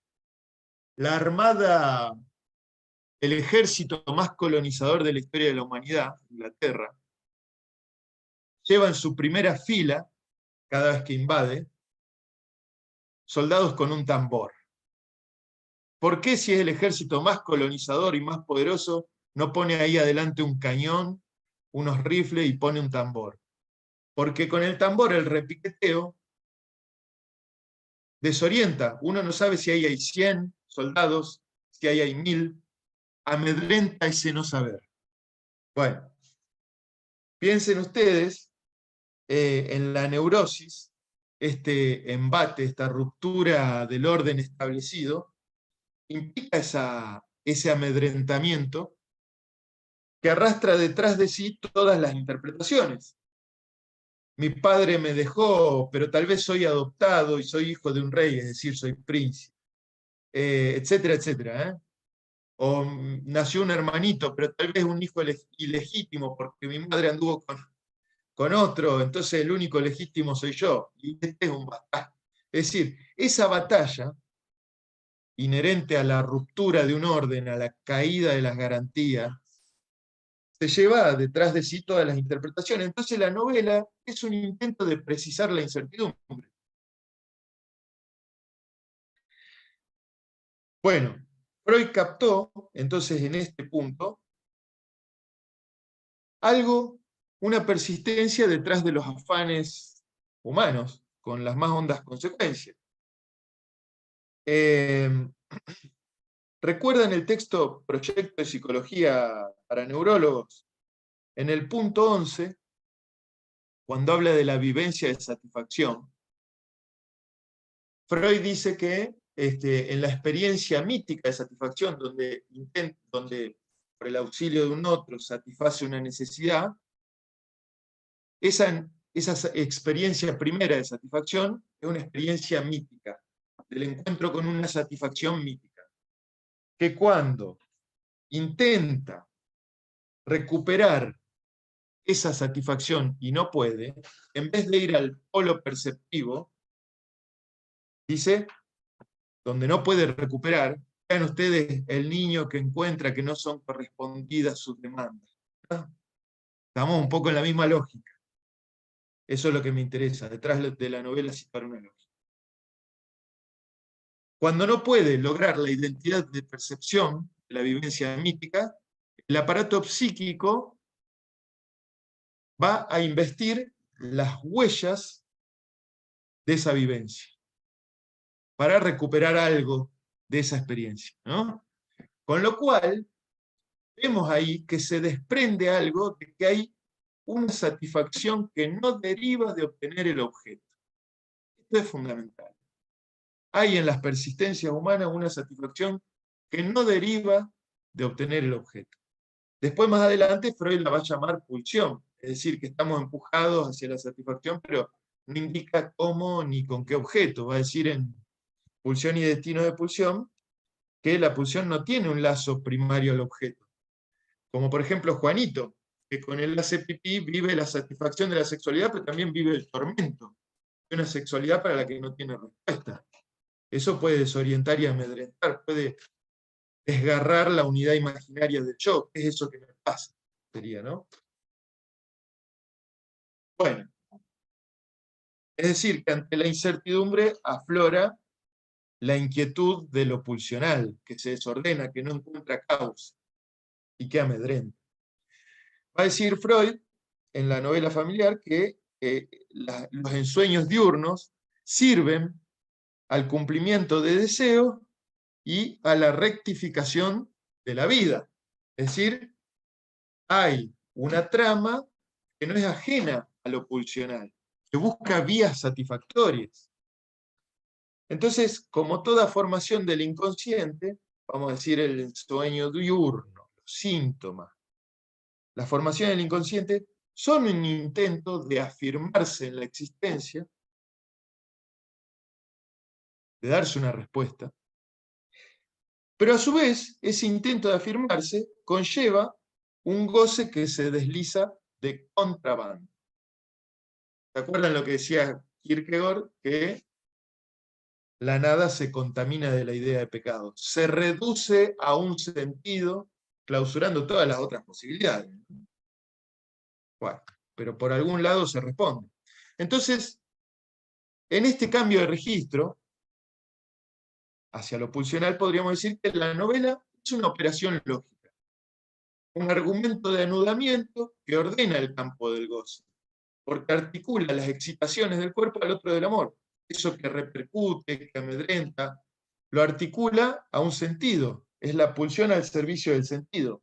la armada, el ejército más colonizador de la historia de la humanidad, Inglaterra, lleva en su primera fila, cada vez que invade, soldados con un tambor. ¿Por qué, si es el ejército más colonizador y más poderoso, no pone ahí adelante un cañón, unos rifles y pone un tambor? Porque con el tambor, el repiqueteo, desorienta. Uno no sabe si ahí hay 100 soldados, si ahí hay 1000. amedrenta ese no saber. Bueno, piensen ustedes en la neurosis, este embate, esta ruptura del orden establecido, implica ese amedrentamiento que arrastra detrás de sí todas las interpretaciones. Mi padre me dejó, pero tal vez soy adoptado y soy hijo de un rey, es decir, soy príncipe, etcétera, etcétera. O nació un hermanito, pero tal vez un hijo ilegítimo, porque mi madre anduvo con otro, entonces el único legítimo soy yo, y este es un bastardo. Es decir, esa batalla inherente a la ruptura de un orden, a la caída de las garantías, se lleva detrás de sí todas las interpretaciones. Entonces la novela es un intento de precisar la incertidumbre. Bueno, Freud captó, entonces, en este punto, una persistencia detrás de los afanes humanos, con las más hondas consecuencias. ¿Recuerdan el texto Proyecto de Psicología para Neurólogos? En el punto 11, cuando habla de la vivencia de satisfacción, Freud dice que en la experiencia mítica de satisfacción, donde por el auxilio de un otro satisface una necesidad, esa experiencia primera de satisfacción es una experiencia mítica, del encuentro con una satisfacción mítica, que cuando intenta recuperar esa satisfacción y no puede, en vez de ir al polo perceptivo, dice, donde no puede recuperar, vean ustedes el niño que encuentra que no son correspondidas sus demandas. ¿No? Estamos un poco en la misma lógica. Eso es lo que me interesa, detrás de la novela citar una lógica. Cuando no puede lograr la identidad de percepción, la vivencia mítica, el aparato psíquico va a investir las huellas de esa vivencia, para recuperar algo de esa experiencia, ¿no? Con lo cual, vemos ahí que se desprende algo de que hay una satisfacción que no deriva de obtener el objeto. Esto es fundamental. Hay en las persistencias humanas una satisfacción que no deriva de obtener el objeto. Después, más adelante, Freud la va a llamar pulsión, es decir, que estamos empujados hacia la satisfacción, pero no indica cómo ni con qué objeto. Va a decir en Pulsión y Destino de Pulsión que la pulsión no tiene un lazo primario al objeto. Como por ejemplo Juanito, que con el hace pipí vive la satisfacción de la sexualidad, pero también vive el tormento de una sexualidad para la que no tiene respuesta. Eso puede desorientar y amedrentar, puede desgarrar la unidad imaginaria del yo. Es eso que me pasa, sería, ¿no? Bueno, es decir, que ante la incertidumbre aflora la inquietud de lo pulsional, que se desordena, que no encuentra causa y que amedrenta. Va a decir Freud, en la novela familiar, que los ensueños diurnos sirven al cumplimiento de deseos y a la rectificación de la vida. Es decir, hay una trama que no es ajena a lo pulsional, que busca vías satisfactorias. Entonces, como toda formación del inconsciente, vamos a decir el sueño diurno, los síntomas, la formación del inconsciente son un intento de afirmarse en la existencia, de darse una respuesta, pero a su vez ese intento de afirmarse conlleva un goce que se desliza de contrabando. ¿Se acuerdan lo que decía Kierkegaard? Que la nada se contamina de la idea de pecado, se reduce a un sentido, clausurando todas las otras posibilidades. Bueno, pero por algún lado se responde. Entonces, en este cambio de registro hacia lo pulsional, podríamos decir que la novela es una operación lógica, un argumento de anudamiento que ordena el campo del goce, porque articula las excitaciones del cuerpo al otro del amor. Eso que repercute, que amedrenta, lo articula a un sentido, es la pulsión al servicio del sentido.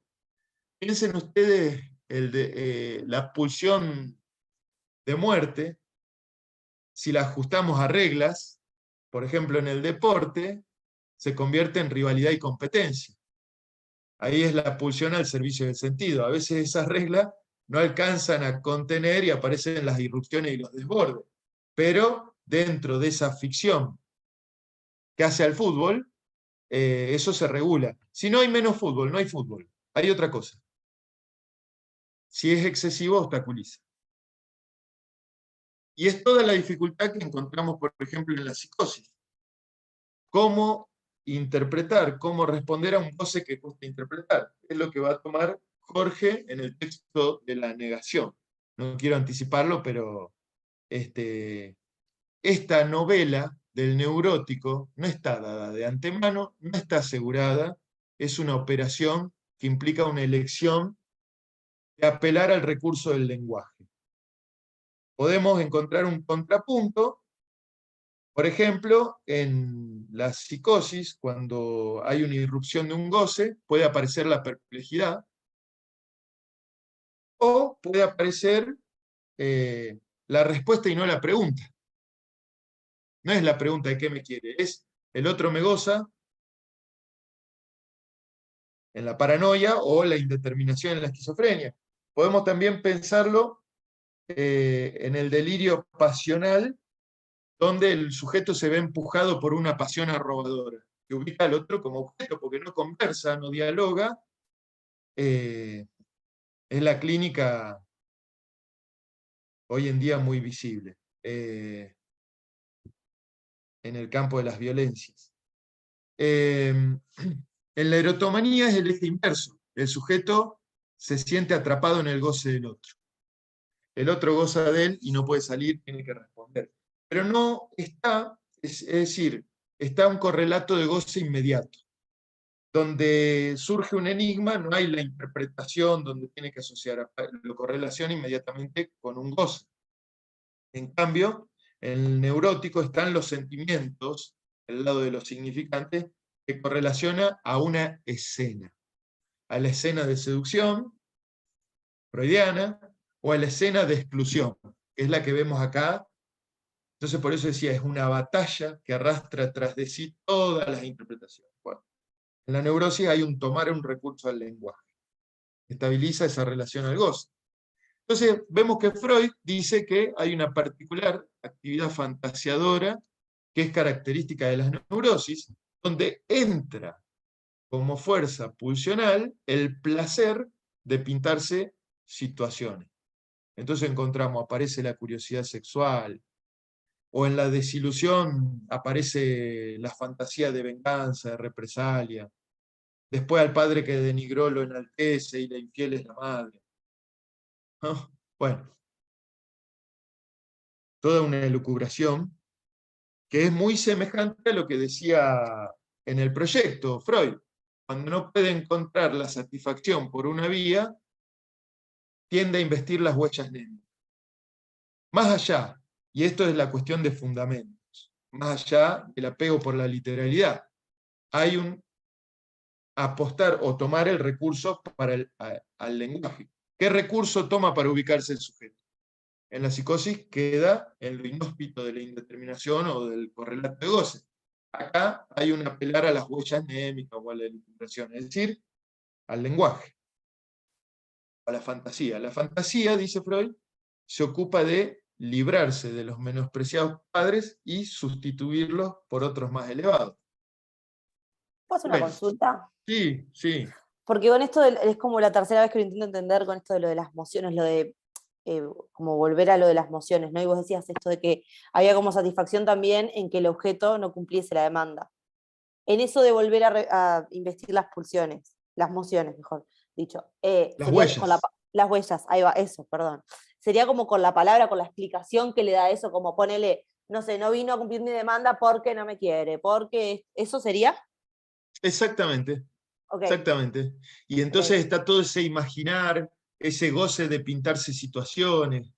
Piensen ustedes la pulsión de muerte, si la ajustamos a reglas, por ejemplo en el deporte, se convierte en rivalidad y competencia. Ahí es la pulsión al servicio del sentido. A veces esas reglas no alcanzan a contener y aparecen las irrupciones y los desbordes. Pero dentro de esa ficción que hace al fútbol, eso se regula. Si no hay menos fútbol, no hay fútbol. Hay otra cosa. Si es excesivo, obstaculiza. Y es toda la dificultad que encontramos, por ejemplo, en la psicosis. Cómo interpretar, cómo responder a un goce que cuesta interpretar. Es lo que va a tomar Jorge en el texto de la negación. No quiero anticiparlo, pero esta novela del neurótico no está dada de antemano, no está asegurada, es una operación que implica una elección de apelar al recurso del lenguaje. Podemos encontrar un contrapunto, por ejemplo, en la psicosis, cuando hay una irrupción de un goce, puede aparecer la perplejidad, o puede aparecer la respuesta y no la pregunta. No es la pregunta de qué me quiere, es el otro me goza, en la paranoia, o la indeterminación en la esquizofrenia. Podemos también pensarlo en el delirio pasional, donde el sujeto se ve empujado por una pasión arrobadora, que ubica al otro como objeto, porque no conversa, no dialoga. Es la clínica hoy en día muy visible en el campo de las violencias. En la erotomanía es el eje inverso. El sujeto se siente atrapado en el goce del otro. El otro goza de él y no puede salir, tiene que responder. Pero no está, es decir, está un correlato de goce inmediato. Donde surge un enigma, no hay la interpretación, donde tiene que asociar, lo correlaciona inmediatamente con un goce. En cambio, en el neurótico están los sentimientos, el lado de los significantes, que correlaciona a una escena. A la escena de seducción freudiana, o a la escena de exclusión, que es la que vemos acá. Entonces por eso decía, es una batalla que arrastra tras de sí todas las interpretaciones. Bueno, en la neurosis hay un tomar un recurso al lenguaje, estabiliza esa relación al goce. Entonces vemos que Freud dice que hay una particular actividad fantasiadora que es característica de las neurosis, donde entra como fuerza pulsional el placer de pintarse situaciones. Entonces encontramos, aparece la curiosidad sexual, o en la desilusión aparece la fantasía de venganza, de represalia. Después al padre que denigró lo enaltece y la infiel es la madre. ¿No? Bueno, toda una elucubración que es muy semejante a lo que decía en el proyecto Freud. Cuando no puede encontrar la satisfacción por una vía, tiende a investir las huellas némicas. Más allá, y esto es la cuestión de fundamentos, más allá del apego por la literalidad, hay un apostar o tomar el recurso para al lenguaje. ¿Qué recurso toma para ubicarse el sujeto? En la psicosis queda en lo inhóspito de la indeterminación o del correlato de goce. Acá hay un apelar a las huellas némicas o a la elucubración, es decir, al lenguaje, a la fantasía. La fantasía, dice Freud, se ocupa de librarse de los menospreciados padres y sustituirlos por otros más elevados. ¿Puedo hacer una Bueno, consulta? sí, sí. Porque con esto es como la tercera vez que lo intento entender con esto de lo de las emociones, lo de como volver a lo de las emociones, ¿no? Y vos decías esto de que había como satisfacción también en que el objeto no cumpliese la demanda. En eso de volver a investir las pulsiones, las emociones, mejor dicho. Las huellas. Las huellas, ahí va, eso, perdón. Sería como con la palabra, con la explicación que le da eso, como ponele, no sé, no vino a cumplir mi demanda porque no me quiere, porque eso sería. Exactamente, Okay. exactamente. Y entonces está todo ese imaginar, ese goce de pintarse situaciones.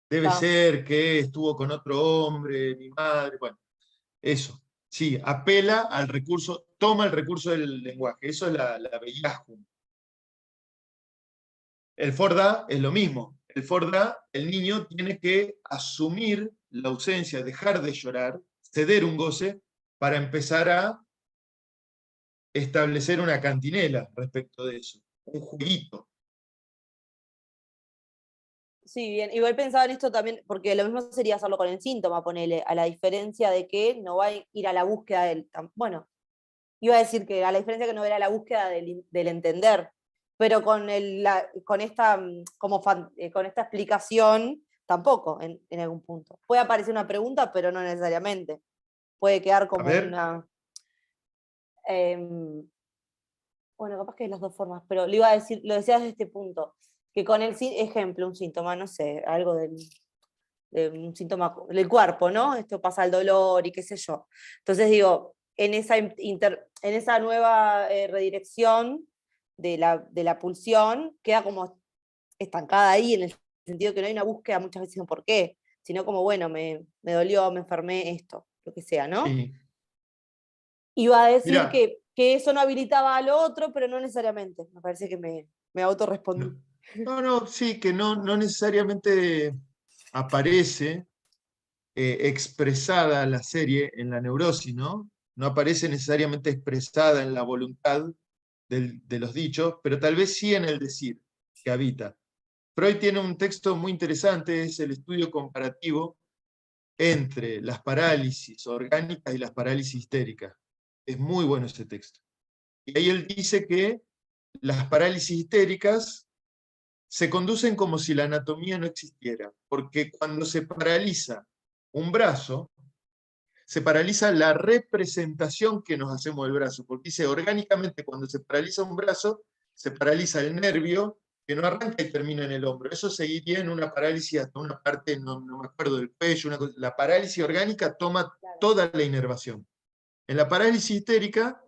Debe ser que estuvo con otro hombre, mi madre, bueno, eso. Sí, apela al recurso, toma el recurso del lenguaje. Eso es la Bellahum. El Forda es lo mismo. El Forda, el niño tiene que asumir la ausencia, dejar de llorar, ceder un goce, para empezar a establecer una cantinela respecto de eso, un jueguito. Sí, bien. Igual pensaba en esto también, porque lo mismo sería hacerlo con el síntoma, ponele, a la diferencia de que no va a ir a la búsqueda del... Bueno, iba a decir que a la diferencia que no era la búsqueda del entender, pero con esta, con esta explicación tampoco, en algún punto. Puede aparecer una pregunta, pero no necesariamente. Puede quedar A como ver, una... em, bueno, capaz que de las dos formas, pero lo iba a decir, lo decía desde este punto, que con el ejemplo, un síntoma, no sé, algo de un síntoma del cuerpo, ¿no? Esto pasa al dolor y qué sé yo. Entonces digo, en esa nueva redirección de la pulsión, queda como estancada ahí, en el sentido que no hay una búsqueda muchas veces de un por qué, sino como, bueno, me dolió, me enfermé, esto, lo que sea, ¿no? sí. Iba a decir Mirá, que eso no habilitaba a lo otro, pero no necesariamente. Me parece que me autorrespondí. no, sí, que no necesariamente aparece expresada la serie en la neurosis, ¿no? No aparece necesariamente expresada en la voluntad de los dichos, pero tal vez sí en el decir que habita. Freud tiene un texto muy interesante, es el estudio comparativo entre las parálisis orgánicas y las parálisis histéricas. Es muy bueno ese texto. Y ahí él dice que las parálisis histéricas se conducen como si la anatomía no existiera, porque cuando se paraliza un brazo, se paraliza la representación que nos hacemos del brazo, porque dice, orgánicamente cuando se paraliza un brazo, se paraliza el nervio que no arranca y termina en el hombro. Eso seguiría en una parálisis hasta una parte, no me acuerdo, del cuello. La parálisis orgánica toma toda la inervación. En la parálisis histérica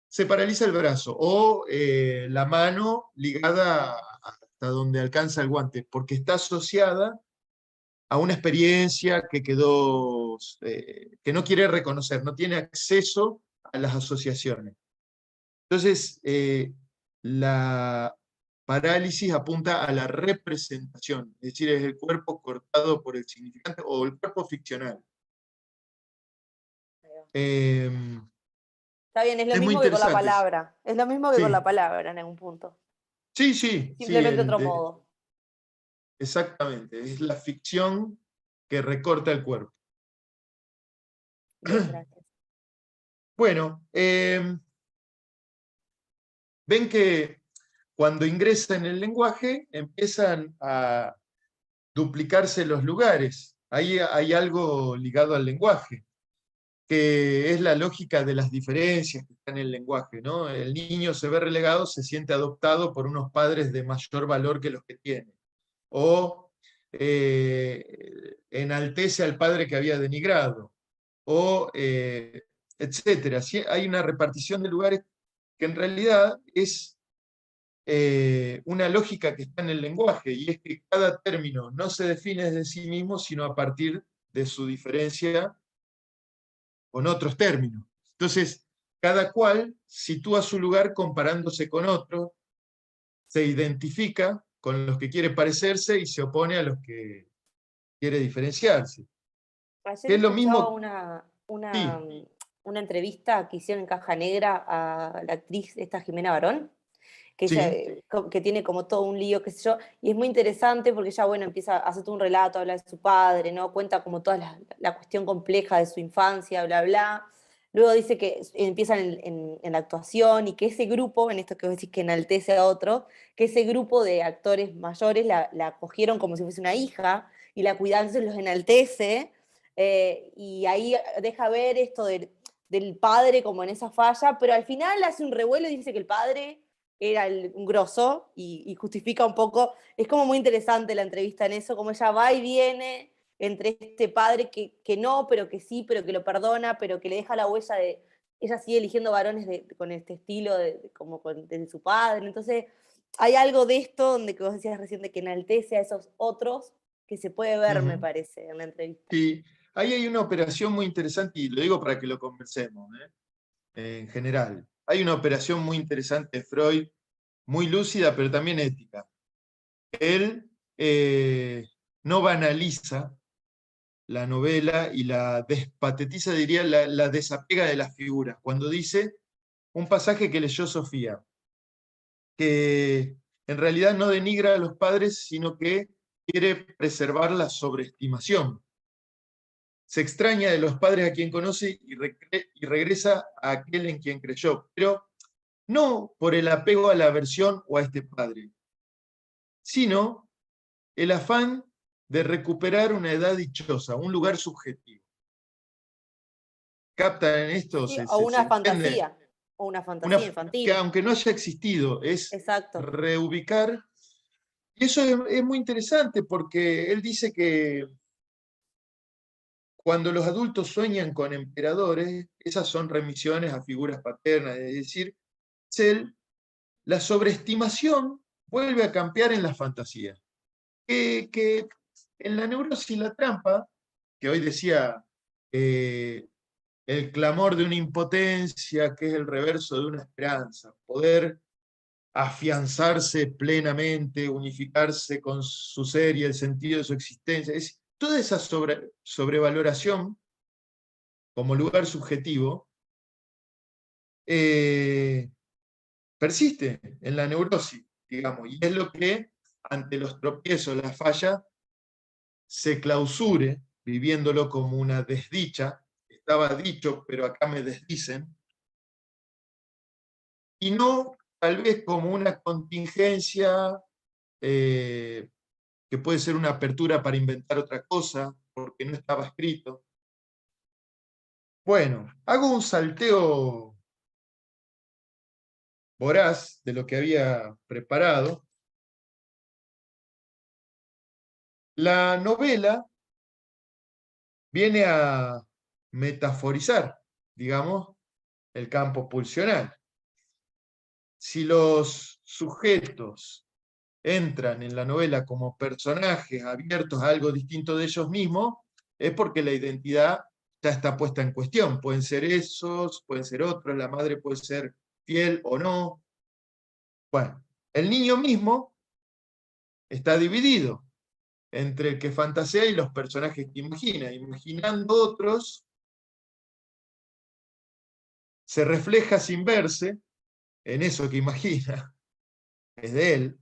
se paraliza el brazo o la mano ligada hasta donde alcanza el guante, porque está asociada a una experiencia que quedó, que no quiere reconocer, no tiene acceso a las asociaciones. Entonces, la parálisis apunta a la representación, es decir, es el cuerpo cortado por el significante o el cuerpo ficcional. Eh, Está bien, es lo es muy mismo que con la interesante. palabra. Es lo mismo que con la Sí, palabra en algún punto. sí, Simplemente otro modo. exactamente. Es la ficción que recorta el cuerpo. Bien, gracias. Bueno, ven que cuando ingresa en el lenguaje empiezan a duplicarse los lugares. Ahí hay algo ligado al lenguaje, que es la lógica de las diferencias que están en el lenguaje, ¿no? El niño se ve relegado, se siente adoptado por unos padres de mayor valor que los que tiene. O enaltece al padre que había denigrado. O etcétera. ¿Sí? Hay una repartición de lugares que en realidad es una lógica que está en el lenguaje, y es que cada término no se define desde sí mismo, sino a partir de su diferencia con otros términos. Entonces, cada cual sitúa su lugar comparándose con otro, se identifica con los que quiere parecerse y se opone a los que quiere diferenciarse. Ayer Que es lo escuchaba mismo, sí, una entrevista que hicieron en Caja Negra a la actriz esta Jimena Barón, que ella sí, que tiene como todo un lío, qué sé yo, y es muy interesante porque ella, bueno, empieza a hacer todo un relato, habla de su padre, ¿no? Cuenta como toda la cuestión compleja de su infancia, bla, bla. Luego dice que empiezan en la actuación y que ese grupo, en esto que vos decís que enaltece a otro, que ese grupo de actores mayores la acogieron como si fuese una hija y la cuidan, entonces los enaltece, y ahí deja ver esto del padre como en esa falla, pero al final hace un revuelo y dice que el padre era un grosso y justifica un poco, es como muy interesante la entrevista en eso, como ella va y viene entre este padre que no, pero que sí, pero que lo perdona, pero que le deja la huella de, ella sigue eligiendo varones con este estilo como de su padre, entonces hay algo de esto donde que vos decías recién de que enaltece a esos otros que se puede ver, me ujú, parece, en la entrevista. sí. ahí hay una operación muy interesante, y lo digo para que lo conversemos, en general. Hay una operación muy interesante de Freud, muy lúcida, pero también ética. Él no banaliza la novela y la despatetiza, diría, la desapega de las figuras. Cuando dice un pasaje que leyó Sofía, que en realidad no denigra a los padres, sino que quiere preservar la sobreestimación. Se extraña de los padres a quien conoce y regresa a aquel en quien creyó, pero no por el apego a la aversión o a este padre, sino el afán de recuperar una edad dichosa, un lugar subjetivo. ¿Captan en esto? Sí, ¿Se o una entiende? fantasía, o una fantasía infantil. Que aunque no haya existido, es Exacto. reubicar. Y eso es muy interesante porque él dice que cuando los adultos sueñan con emperadores, esas son remisiones a figuras paternas, es decir, la sobreestimación vuelve a campear en la fantasía. Que en la neurosis la trampa, que hoy decía el clamor de una impotencia, que es el reverso de una esperanza, poder afianzarse plenamente, unificarse con su ser y el sentido de su existencia. Es toda esa sobrevaloración como lugar subjetivo persiste en la neurosis, digamos, y es lo que ante los tropiezos, la falla, se clausure, viviéndolo como una desdicha. Estaba dicho, pero acá me desdicen, y no tal vez como una contingencia que puede ser una apertura para inventar otra cosa, porque no estaba escrito. Bueno, hago un salteo voraz de lo que había preparado. La novela viene a metaforizar, digamos, el campo pulsional. Si los sujetos entran en la novela como personajes abiertos a algo distinto de ellos mismos, es porque la identidad ya está puesta en cuestión. Pueden ser esos, pueden ser otros, la madre puede ser fiel o no. Bueno, el niño mismo está dividido entre el que fantasea y los personajes que imagina. Imaginando otros, se refleja sin verse en eso que imagina, es de él,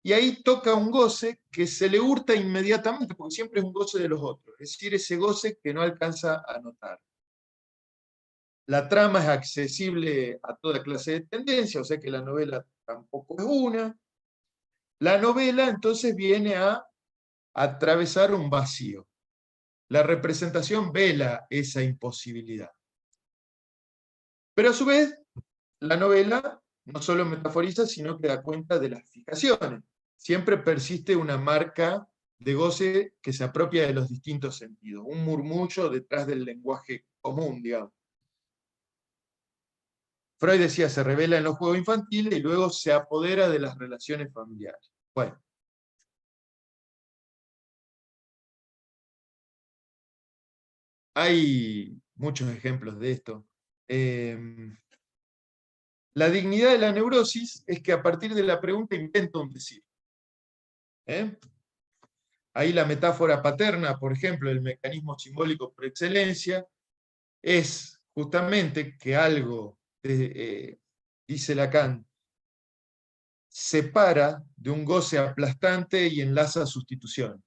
y ahí toca un goce que se le hurta inmediatamente, porque siempre es un goce de los otros, es decir, ese goce que no alcanza a notar. La trama es accesible a toda clase de tendencia, o sea que la novela tampoco es una. La novela entonces viene a atravesar un vacío. La representación vela esa imposibilidad. Pero a su vez, la novela no solo metaforiza, sino que da cuenta de las fijaciones. Siempre persiste una marca de goce que se apropia de los distintos sentidos, un murmullo detrás del lenguaje común, digamos. Freud decía, se revela en los juegos infantiles y luego se apodera de las relaciones familiares. Bueno. Hay muchos ejemplos de esto. La dignidad de la neurosis es que a partir de la pregunta inventa un decir. Ahí la metáfora paterna, por ejemplo, el mecanismo simbólico por excelencia, es justamente que algo, dice Lacan, separa de un goce aplastante y enlaza sustitución.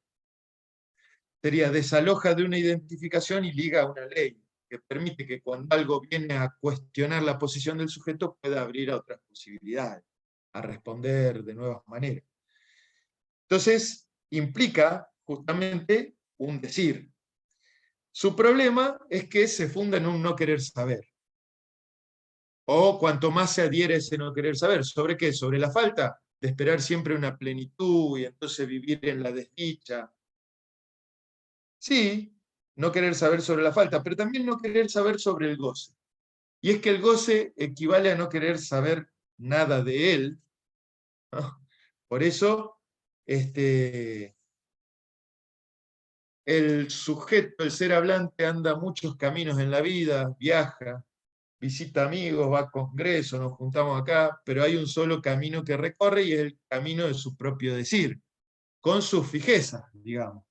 Sería desaloja de una identificación y liga a una ley, que permite que cuando algo viene a cuestionar la posición del sujeto pueda abrir a otras posibilidades, a responder de nuevas maneras. Entonces, implica justamente un decir. Su problema es que se funda en un no querer saber. O cuanto más se adhiere a ese no querer saber. ¿Sobre qué? Sobre la falta de esperar siempre una plenitud y entonces vivir en la desdicha. Sí, no querer saber sobre la falta, pero también no querer saber sobre el goce. Y es que el goce equivale a no querer saber nada de él, ¿no? Por eso, el sujeto, el ser hablante, anda muchos caminos en la vida, viaja, visita amigos, va a congresos, nos juntamos acá, pero hay un solo camino que recorre y es el camino de su propio decir, con sus fijezas, digamos.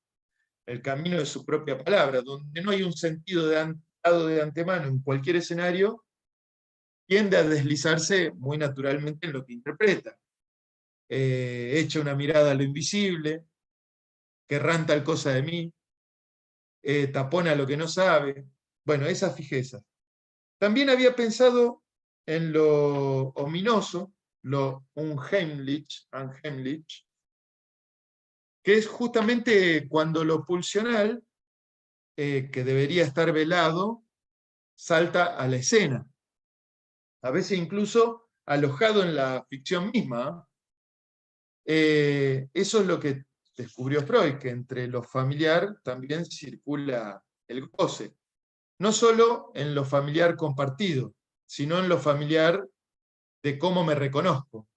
El camino de su propia palabra, donde no hay un sentido dado de antemano en cualquier escenario, tiende a deslizarse muy naturalmente en lo que interpreta. Echa una mirada a lo invisible, querrán tal cosa de mí, tapona lo que no sabe. Bueno, esa fijeza. También había pensado en lo ominoso, lo unheimlich, que es justamente cuando lo pulsional, que debería estar velado, salta a la escena. A veces incluso alojado en la ficción misma. Eso es lo que descubrió Freud, que entre lo familiar también circula el goce. No solo en lo familiar compartido, sino en lo familiar de cómo me reconozco.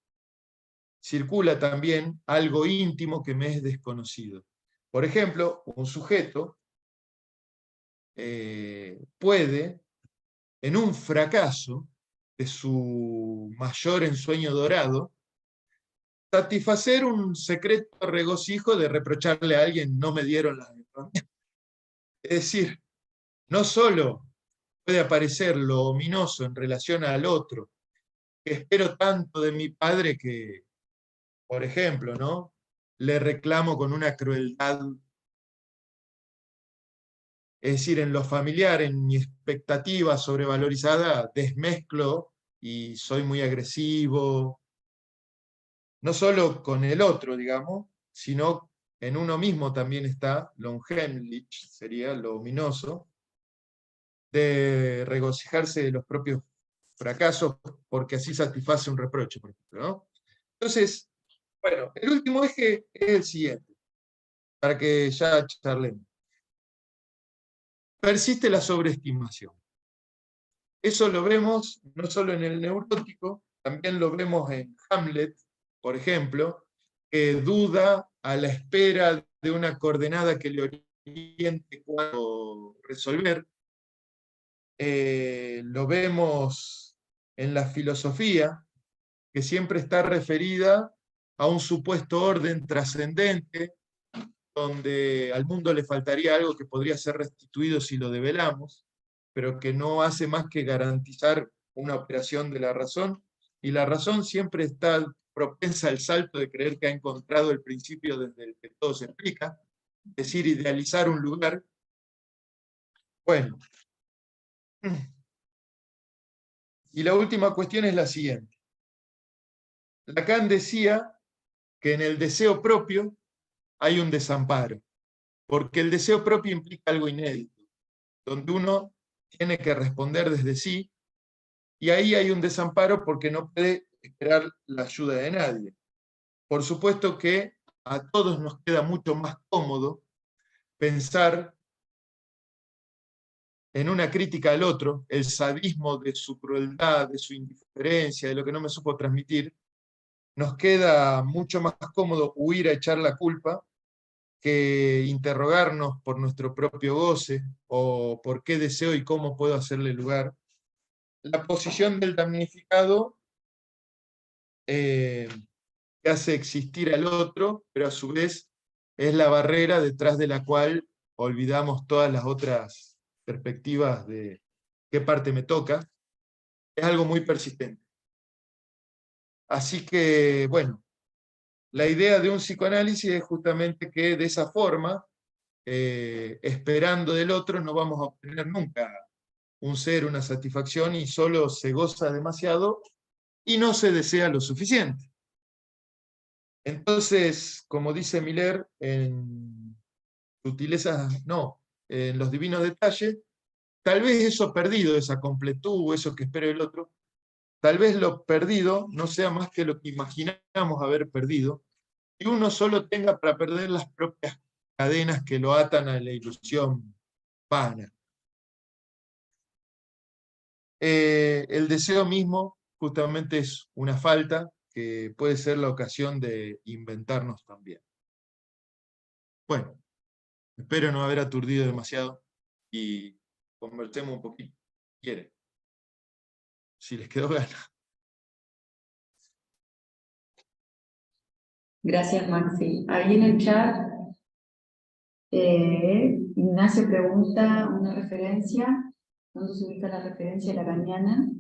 Circula también algo íntimo que me es desconocido. Por ejemplo, un sujeto puede, en un fracaso de su mayor ensueño dorado, satisfacer un secreto regocijo de reprocharle a alguien: no me dieron las herramientas. Es decir, no solo puede aparecer lo ominoso en relación al otro, que espero tanto de mi padre que, por ejemplo, ¿no?, le reclamo con una crueldad. Es decir, en lo familiar, en mi expectativa sobrevalorizada, desmezclo y soy muy agresivo, no solo con el otro, digamos, sino en uno mismo también está lo unheimlich, sería lo ominoso, de regocijarse de los propios fracasos porque así satisface un reproche, por ejemplo, ¿no? Entonces, bueno, el último eje es el siguiente, para que ya charlemos. Persiste la sobreestimación. Eso lo vemos no solo en el neurótico, también lo vemos en Hamlet, por ejemplo, que duda a la espera de una coordenada que le oriente cuándo resolver. Lo vemos en la filosofía, que siempre está referida a un supuesto orden trascendente, donde al mundo le faltaría algo que podría ser restituido si lo develamos, pero que no hace más que garantizar una operación de la razón, y la razón siempre está propensa al salto de creer que ha encontrado el principio desde el que todo se explica, es decir, idealizar un lugar. Bueno, y la última cuestión es la siguiente. Lacan decía que en el deseo propio hay un desamparo, porque el deseo propio implica algo inédito, donde uno tiene que responder desde sí, y ahí hay un desamparo porque no puede esperar la ayuda de nadie. Por supuesto que a todos nos queda mucho más cómodo pensar en una crítica al otro, el sadismo de su crueldad, de su indiferencia, de lo que no me supo transmitir. Nos queda mucho más cómodo huir a echar la culpa que interrogarnos por nuestro propio goce, o por qué deseo y cómo puedo hacerle lugar. La posición del damnificado que hace existir al otro, pero a su vez es la barrera detrás de la cual olvidamos todas las otras perspectivas de qué parte me toca. Es algo muy persistente. Así que, bueno, la idea de un psicoanálisis es justamente que de esa forma, esperando del otro, no vamos a obtener nunca un ser, una satisfacción, y solo se goza demasiado y no se desea lo suficiente. Entonces, como dice Miller en Sutilezas, no, en Los Divinos Detalles, tal vez eso perdido, esa completud, eso que espera el otro, tal vez lo perdido no sea más que lo que imaginamos haber perdido, y uno solo tenga para perder las propias cadenas que lo atan a la ilusión vana. El deseo mismo justamente es una falta que puede ser la ocasión de inventarnos también. Bueno, Espero no haber aturdido demasiado y conversemos un poquito, si quieren, si les quedó ganas. Gracias, Maxi. Ahí en el chat, Ignacio pregunta una referencia. ¿Dónde se ubica la referencia lacaniana?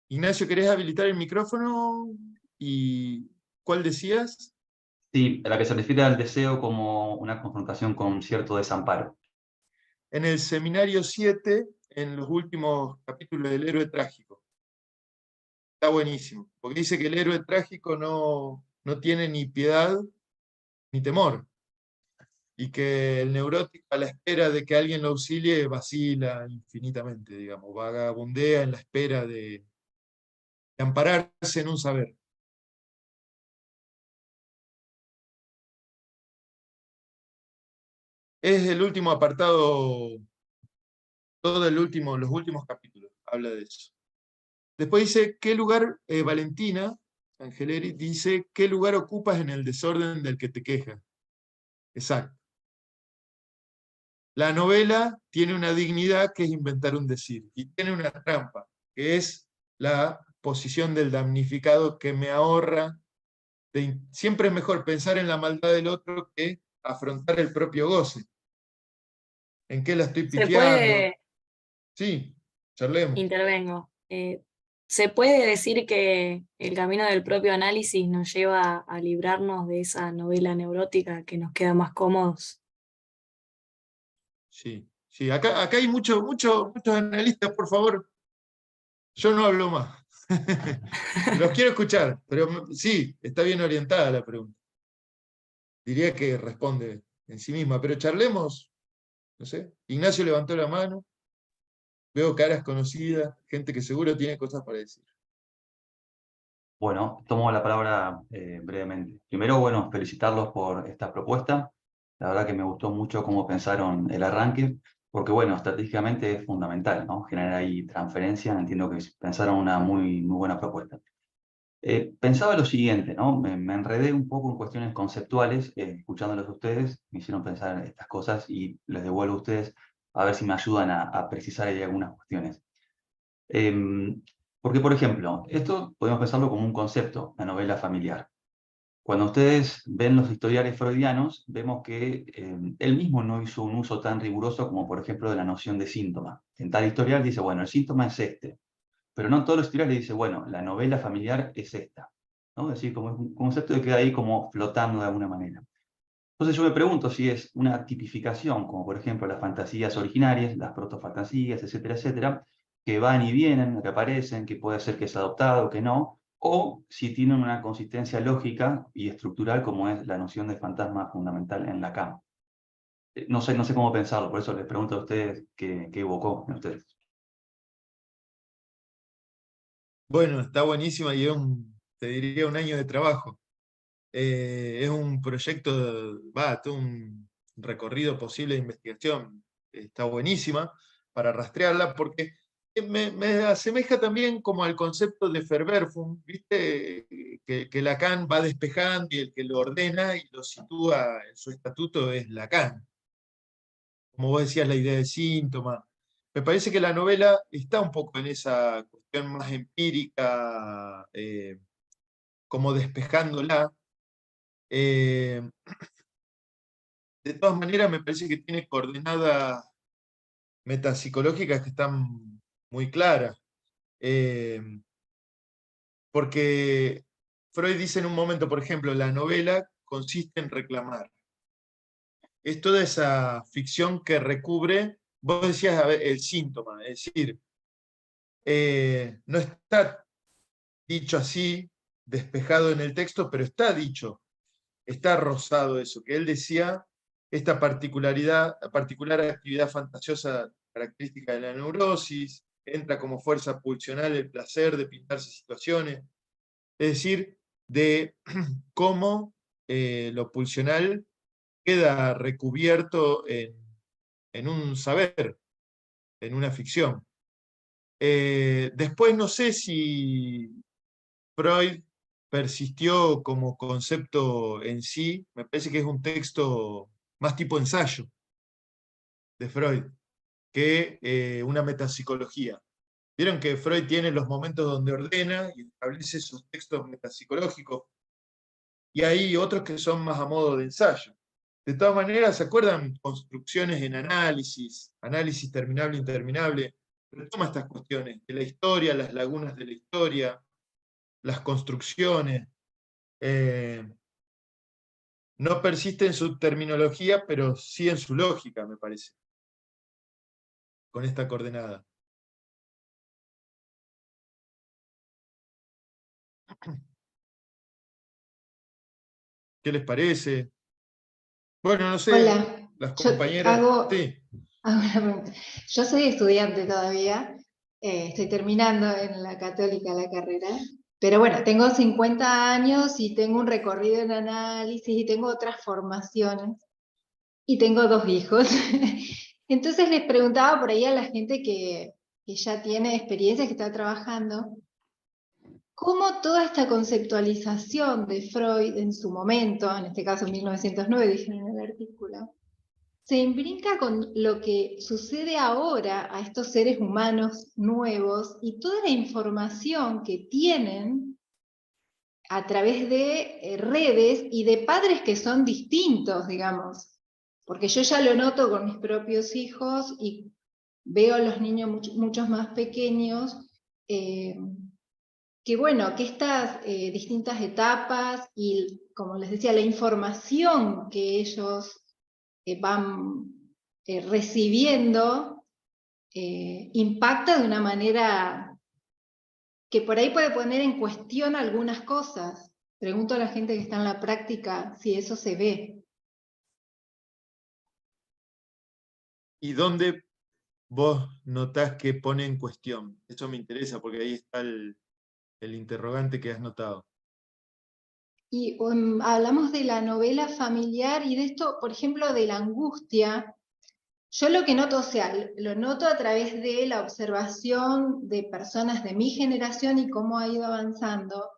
Ignacio, ¿querés habilitar el micrófono? ¿Y cuál decías? Sí, a la que se refiere al deseo como una confrontación con cierto desamparo. En el seminario 7, en los últimos capítulos del héroe trágico. Está buenísimo, porque dice que el héroe trágico no tiene ni piedad ni temor, y que el neurótico, a la espera de que alguien lo auxilie, vacila infinitamente, digamos, vagabundea en la espera de ampararse en un saber. Es el último apartado, los últimos capítulos habla de eso. Después dice, ¿qué lugar, Valentina Angeleri dice, qué lugar ocupas en el desorden del que te quejas? Exacto. La novela tiene una dignidad que es inventar un decir, y tiene una trampa, que es la posición del damnificado que me ahorra. Siempre es mejor pensar en la maldad del otro que afrontar el propio goce. ¿En qué la estoy Se pifiando? puede, Sí, charlemos. intervengo. Se puede decir que el camino del propio análisis nos lleva a librarnos de esa novela neurótica que nos queda más cómodos. Sí, sí. Acá hay muchos analistas, por favor. Yo no hablo más. Los quiero escuchar, pero sí, está bien orientada la pregunta. Diría que responde en sí misma, pero charlemos, no sé. Ignacio levantó la mano, veo caras conocidas, gente que seguro tiene cosas para decir. Bueno, tomo la palabra brevemente. Primero, bueno, felicitarlos por esta propuesta. La verdad que me gustó mucho cómo pensaron el arranque, porque bueno, estratégicamente es fundamental, ¿no? Generar ahí transferencia. Entiendo que pensaron una muy buena propuesta. Pensaba lo siguiente, ¿no? Me enredé un poco en cuestiones conceptuales, escuchándolos a ustedes, me hicieron pensar en estas cosas y les devuelvo a ustedes a ver si me ayudan a precisar ahí algunas cuestiones. Porque, por ejemplo, esto podemos pensarlo como un concepto, la novela familiar. Cuando ustedes ven los historiales freudianos, vemos que él mismo no hizo un uso tan riguroso como, por ejemplo, de la noción de síntoma. En tal historial dice, bueno, el síntoma es este, pero no en todos los historiales dice, bueno, la novela familiar es esta, ¿no? Es decir, como es un concepto que queda ahí como flotando de alguna manera. Entonces yo me pregunto si es una tipificación, como por ejemplo las fantasías originarias, las protofantasías, etcétera, etcétera, que van y vienen, que aparecen, que puede ser que es adoptado, que no, o si tienen una consistencia lógica y estructural como es la noción de fantasma fundamental en Lacan. No sé cómo pensarlo, por eso les pregunto a ustedes qué evocó en ustedes. Bueno, está buenísima y te diría, un año de trabajo. Es un proyecto, todo un recorrido posible de investigación. Está buenísima para rastrearla porque me asemeja también como al concepto de Verwerfung, ¿viste? Que Lacan va despejando y el que lo ordena y lo sitúa en su estatuto es Lacan. Como vos decías, la idea de síntoma. Me parece que la novela está un poco en esa cuestión más empírica, como despejándola. Eh, de todas maneras, me parece que tiene coordenadas metapsicológicas que están muy claras. Eh, porque Freud dice en un momento, por ejemplo, la novela consiste en reclamar. Es toda esa ficción que recubre, vos decías, a ver, el síntoma, es decir, no está dicho así, despejado en el texto, pero está dicho, está rozado eso, que él decía, esta particular actividad fantasiosa característica de la neurosis, entra como fuerza pulsional el placer de pintarse situaciones, es decir, de cómo lo pulsional queda recubierto en un saber, en una ficción. Después no sé si Freud persistió como concepto en sí, me parece que es un texto más tipo ensayo de Freud, que una metapsicología. Vieron que Freud tiene los momentos donde ordena y establece esos textos metapsicológicos, y hay otros que son más a modo de ensayo. De todas maneras, ¿se acuerdan? Construcciones en análisis, análisis terminable, interminable, retoma estas cuestiones de la historia, las lagunas de la historia, las construcciones. No persiste en su terminología, pero sí en su lógica, me parece, con esta coordenada. ¿Qué les parece? Bueno, no sé, Hola, las yo compañeras. hago, Sí. hago una pregunta. Yo soy estudiante todavía, estoy terminando en la Católica la carrera, pero bueno, tengo 50 años y tengo un recorrido en análisis y tengo otras formaciones y tengo 2 hijos. Entonces les preguntaba por ahí a la gente que ya tiene experiencia, que está trabajando, cómo toda esta conceptualización de Freud en su momento, en este caso en 1909, dije en el artículo, se imbrinca con lo que sucede ahora a estos seres humanos nuevos y toda la información que tienen a través de redes y de padres que son distintos, digamos. Porque yo ya lo noto con mis propios hijos y veo a los niños muchos más pequeños, que bueno, que estas distintas etapas y, como les decía, la información que ellos van recibiendo, impacta de una manera que por ahí puede poner en cuestión algunas cosas. Pregunto a la gente que está en la práctica si eso se ve. ¿Y dónde vos notás que pone en cuestión? Eso me interesa, porque ahí está el interrogante que has notado. Y hablamos de la novela familiar y de esto, por ejemplo, de la angustia. Yo lo que noto, o sea, lo noto a través de la observación de personas de mi generación y cómo ha ido avanzando,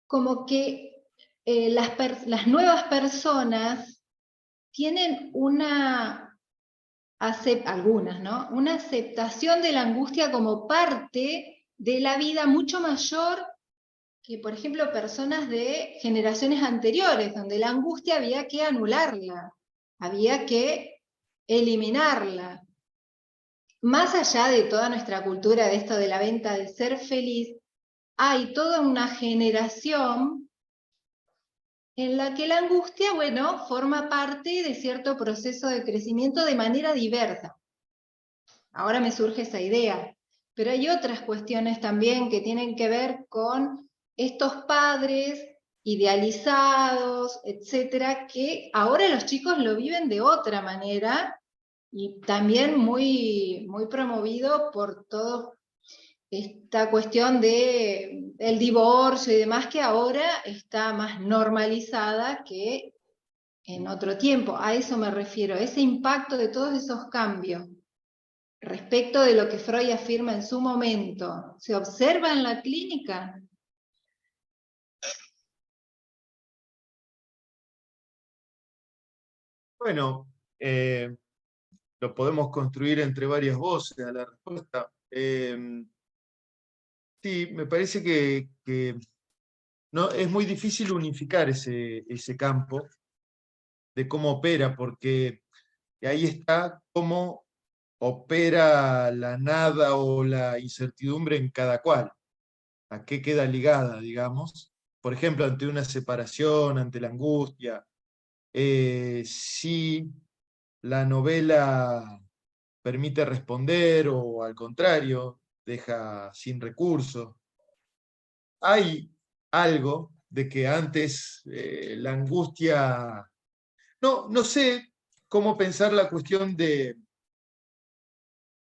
como que las nuevas personas tienen algunas, ¿no? Una aceptación de la angustia como parte de la vida mucho mayor que, por ejemplo, personas de generaciones anteriores, donde la angustia había que anularla, había que eliminarla. Más allá de toda nuestra cultura de esto de la venta de ser feliz, hay toda una generación en la que la angustia, bueno, forma parte de cierto proceso de crecimiento de manera diversa. Ahora me surge esa idea, pero hay otras cuestiones también que tienen que ver con estos padres idealizados, etcétera, que ahora los chicos lo viven de otra manera y también muy, muy promovido por toda esta cuestión de el divorcio y demás, que ahora está más normalizada que en otro tiempo. A eso me refiero, ese impacto de todos esos cambios respecto de lo que Freud afirma en su momento, ¿se observa en la clínica? Bueno, lo podemos construir entre varias voces a la respuesta. Sí, me parece que no, es muy difícil unificar ese campo de cómo opera, porque ahí está cómo opera la nada o la incertidumbre en cada cual, a qué queda ligada, digamos. Por ejemplo, ante una separación, ante la angustia, si la novela permite responder o al contrario, deja sin recursos. Hay algo de que antes la angustia... No sé cómo pensar la cuestión de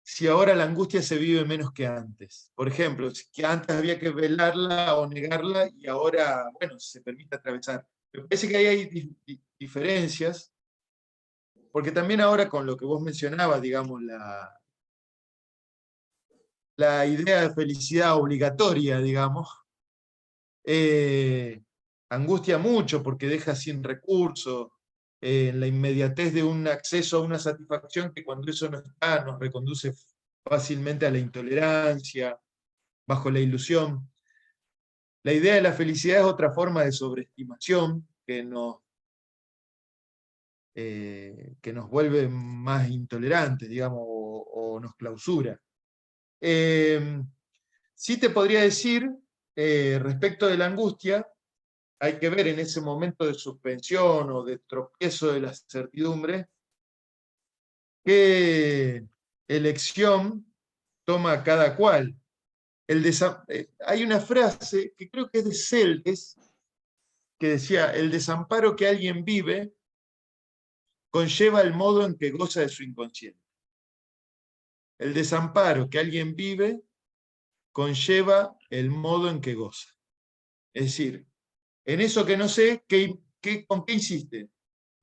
si ahora la angustia se vive menos que antes. Por ejemplo, que antes había que velarla o negarla y ahora, bueno, se permite atravesar. Me parece que ahí hay diferencias, porque también ahora con lo que vos mencionabas, digamos, la idea de felicidad obligatoria, digamos, angustia mucho porque deja sin recursos, en la inmediatez de un acceso a una satisfacción que cuando eso no está nos reconduce fácilmente a la intolerancia, bajo la ilusión. La idea de la felicidad es otra forma de sobreestimación que nos vuelve más intolerantes, digamos, o nos clausura. Sí te podría decir, respecto de la angustia, hay que ver en ese momento de suspensión o de tropiezo de la certidumbre, qué elección toma cada cual. Hay una frase que creo que es de Celdes, que decía: el desamparo que alguien vive conlleva el modo en que goza de su inconsciente. El desamparo que alguien vive conlleva el modo en que goza. Es decir, en eso que no sé, ¿con qué insiste?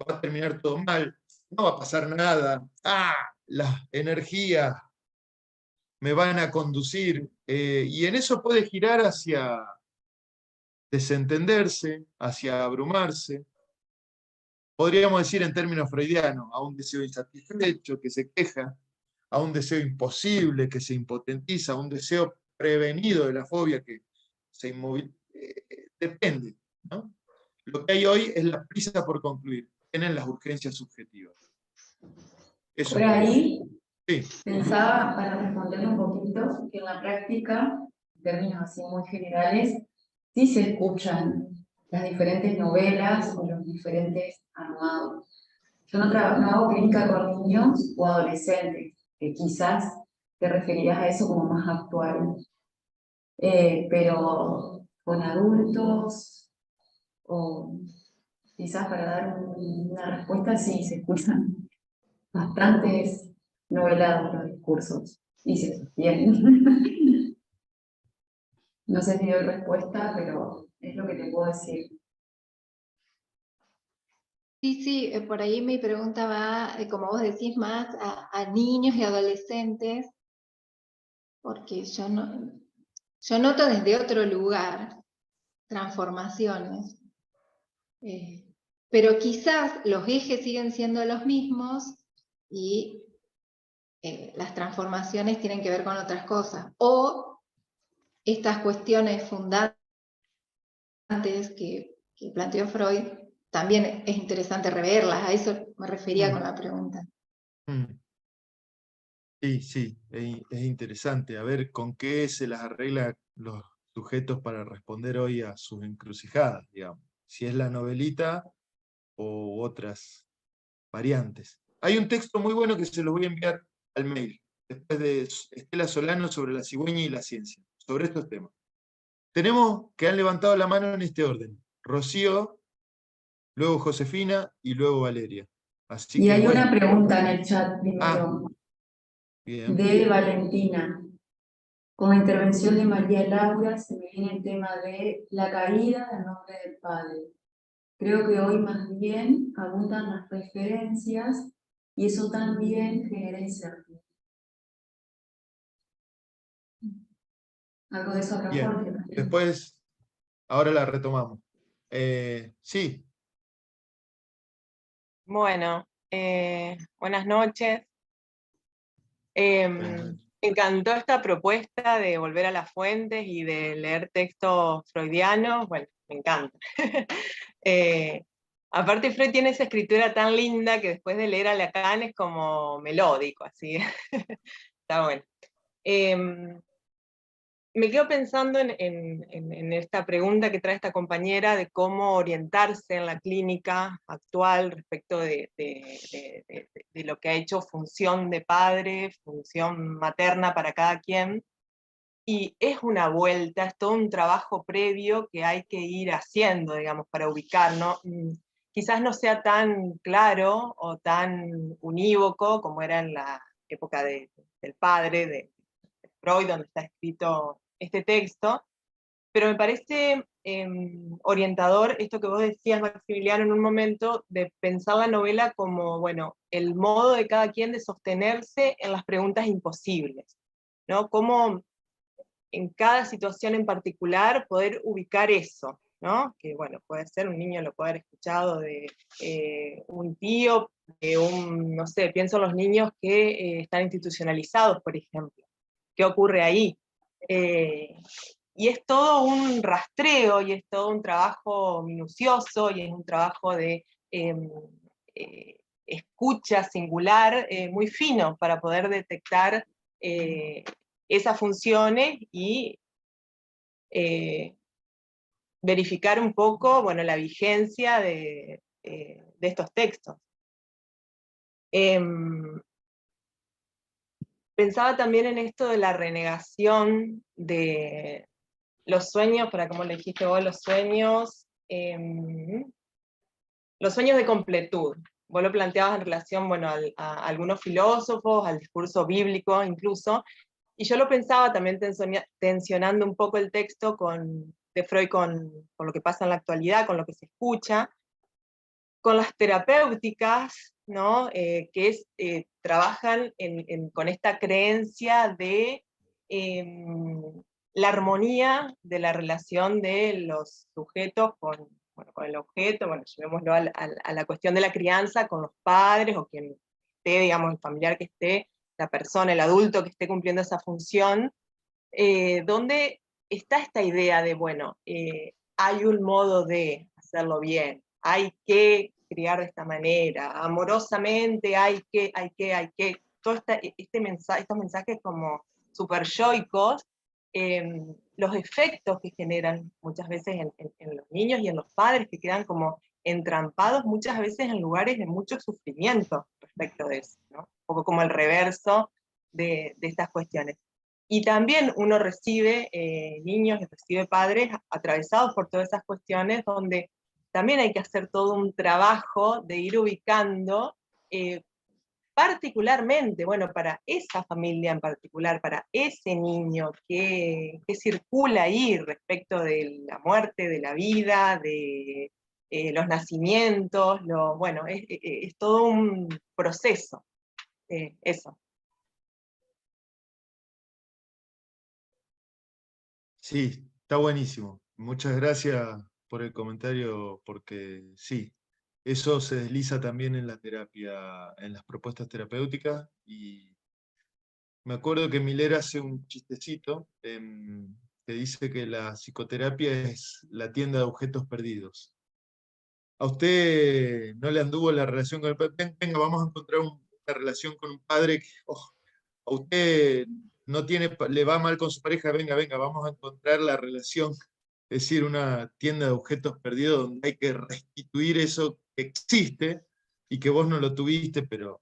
Va a terminar todo mal, no va a pasar nada, las energías me van a conducir, y en eso puede girar hacia desentenderse, hacia abrumarse. Podríamos decir en términos freudianos, a un deseo insatisfecho que se queja, a un deseo imposible que se impotentiza, a un deseo prevenido de la fobia que se inmoviliza. Depende, ¿no? Lo que hay hoy es la prisa por concluir, tienen las urgencias subjetivas. Eso por es ahí sí. pensaba, para responderle un poquito, que en la práctica, en términos así muy generales, sí se escuchan las diferentes novelas o los diferentes armados. Yo no hago clínica con niños o adolescentes, que quizás te referirás a eso como más actual. Pero con adultos, o quizás para dar una respuesta, sí se escuchan bastantes novelados los discursos y se sostienen. No sé si doy respuesta, pero es lo que te puedo decir. Sí, por ahí mi pregunta va, como vos decís, más a niños y adolescentes, porque yo noto desde otro lugar transformaciones, pero quizás los ejes siguen siendo los mismos y las transformaciones tienen que ver con otras cosas, o estas cuestiones fundantes que planteó Freud, también es interesante reverlas, a eso me refería con la pregunta. Sí, es interesante. A ver con qué se las arregla los sujetos para responder hoy a sus encrucijadas, digamos. Si es la novelita o otras variantes. Hay un texto muy bueno que se los voy a enviar al mail, después de Estela Solano, sobre la cigüeña y la ciencia, sobre estos temas. Tenemos que han levantado la mano en este orden: Rocío, luego Josefina y luego Valeria. Así Y que, hay bueno. una pregunta en el chat primero, Bien. de Valentina. Como intervención de María Laura se me viene el tema de la caída del nombre del padre. Creo que hoy más bien abundan las referencias y eso también genera incertidumbre. Algo de eso habrá Bien. Jorge. Después, ahora la retomamos. Sí. Bueno, buenas noches. Me encantó esta propuesta de volver a las fuentes y de leer textos freudianos. Bueno, me encanta. Aparte, Freud tiene esa escritura tan linda que después de leer a Lacan es como melódico, así. Está bueno. Me quedo pensando en esta pregunta que trae esta compañera de cómo orientarse en la clínica actual respecto de lo que ha hecho función de padre, función materna para cada quien. Y es una vuelta, es todo un trabajo previo que hay que ir haciendo, digamos, para ubicar, ¿no? Quizás no sea tan claro o tan unívoco como era en la época del padre, de Freud, donde está escrito este texto, pero me parece orientador esto que vos decías, Maximiliano, en un momento, de pensar la novela como, bueno, el modo de cada quien de sostenerse en las preguntas imposibles, ¿no? Cómo en cada situación en particular poder ubicar eso, ¿no? Que bueno, puede ser un niño, lo puede haber escuchado de un tío, de no sé, pienso en los niños que están institucionalizados, por ejemplo. ¿Qué ocurre ahí? Y es todo un rastreo, y es todo un trabajo minucioso, y es un trabajo de escucha singular muy fino para poder detectar esas funciones y verificar un poco, bueno, la vigencia de estos textos. Pensaba también en esto de la renegación de los sueños, para como le dijiste vos, los sueños de completud. Vos lo planteabas en relación, bueno, a algunos filósofos, al discurso bíblico incluso, y yo lo pensaba también tensionando un poco el texto de Freud con lo que pasa en la actualidad, con lo que se escucha, con las terapéuticas, ¿no? Trabajan con esta creencia de la armonía de la relación de los sujetos con el objeto, bueno, llevémoslo a la cuestión de la crianza con los padres, o quien esté, digamos, el familiar que esté, la persona, el adulto que esté cumpliendo esa función, donde está esta idea de, bueno, hay un modo de hacerlo bien, hay que criar de esta manera, amorosamente, hay que, todo estos mensajes como super yoicos, los efectos que generan muchas veces en los niños y en los padres, que quedan como entrampados muchas veces en lugares de mucho sufrimiento respecto de eso, ¿no? Un poco como el reverso de estas cuestiones. Y también uno recibe niños y recibe padres atravesados por todas esas cuestiones, donde también hay que hacer todo un trabajo de ir ubicando particularmente, bueno, para esa familia en particular, para ese niño que circula ahí respecto de la muerte, de la vida, de los nacimientos, bueno, es todo un proceso, eso. Sí, está buenísimo. Muchas gracias por el comentario, porque sí, eso se desliza también en la terapia, en las propuestas terapéuticas, y me acuerdo que Miller hace un chistecito que dice que la psicoterapia es la tienda de objetos perdidos. ¿A usted no le anduvo la relación con el padre? Venga, vamos a encontrar una relación con un padre que, a usted no le va mal con su pareja, venga, vamos a encontrar la relación, es decir, una tienda de objetos perdidos donde hay que restituir eso que existe y que vos no lo tuviste, pero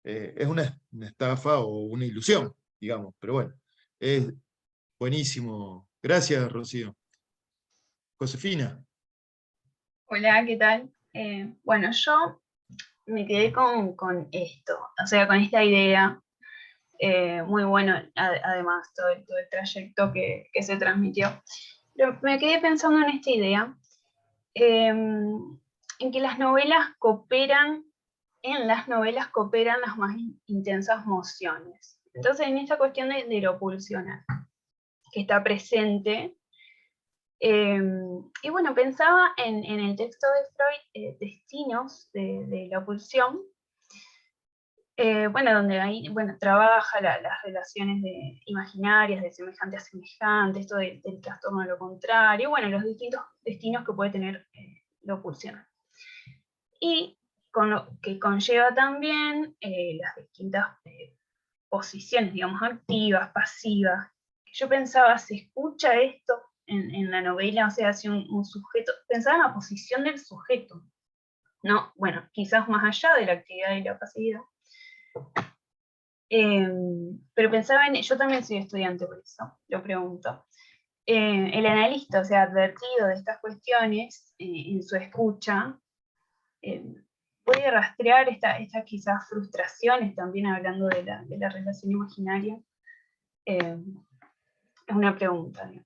es una estafa o una ilusión, digamos, pero bueno, es buenísimo. Gracias, Rocío. Josefina. Hola, ¿qué tal? Bueno, yo me quedé con esto, o sea, con esta idea, muy bueno, además, todo el trayecto que se transmitió. Pero me quedé pensando en esta idea, en que en las novelas cooperan las más intensas emociones. Entonces, en esta cuestión de lo pulsional, que está presente. Y bueno, pensaba en el texto de Freud, Destinos de la pulsión, bueno, donde ahí trabaja las relaciones imaginarias, de semejante a semejante, esto del trastorno de lo contrario, bueno, los distintos destinos que puede tener lo pulsional. Y con lo que conlleva también las distintas posiciones, digamos, activas, pasivas. Yo pensaba, ¿se escucha esto en la novela? O sea, si un sujeto, pensaba en la posición del sujeto, ¿no? Bueno, quizás más allá de la actividad y la pasividad. Pero pensaba yo también soy estudiante, por eso lo pregunto. El analista, o sea, advertido de estas cuestiones en su escucha, puede rastrear estas quizás frustraciones, también hablando de la relación imaginaria. Es una pregunta, ¿no?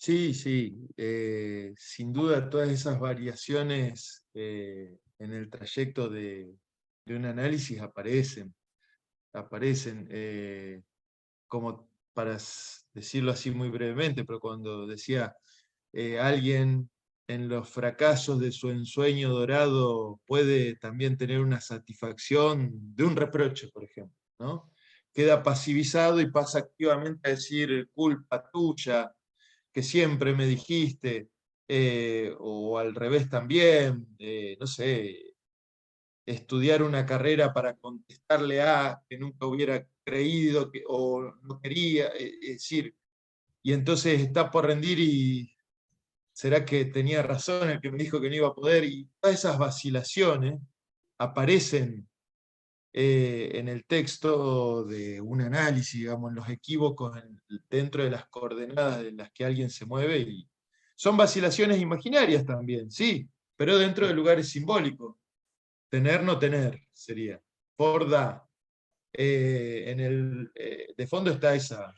Sí, sí, sin duda todas esas variaciones en el trayecto de un análisis aparecen. como para decirlo así muy brevemente, pero cuando decía alguien en los fracasos de su ensueño dorado puede también tener una satisfacción de un reproche, por ejemplo, ¿no? Queda pasivizado y pasa activamente a decir culpa tuya, que siempre me dijiste, o al revés también, no sé, estudiar una carrera para contestarle a que nunca hubiera creído o no quería, es decir, y entonces está por rendir y ¿será que tenía razón el que me dijo que no iba a poder? Y todas esas vacilaciones aparecen en el texto de un análisis, digamos, en los equívocos dentro de las coordenadas en las que alguien se mueve, y son vacilaciones imaginarias también, sí, pero dentro de lugares simbólicos. Tener, no tener, sería. Por da. De fondo está esa,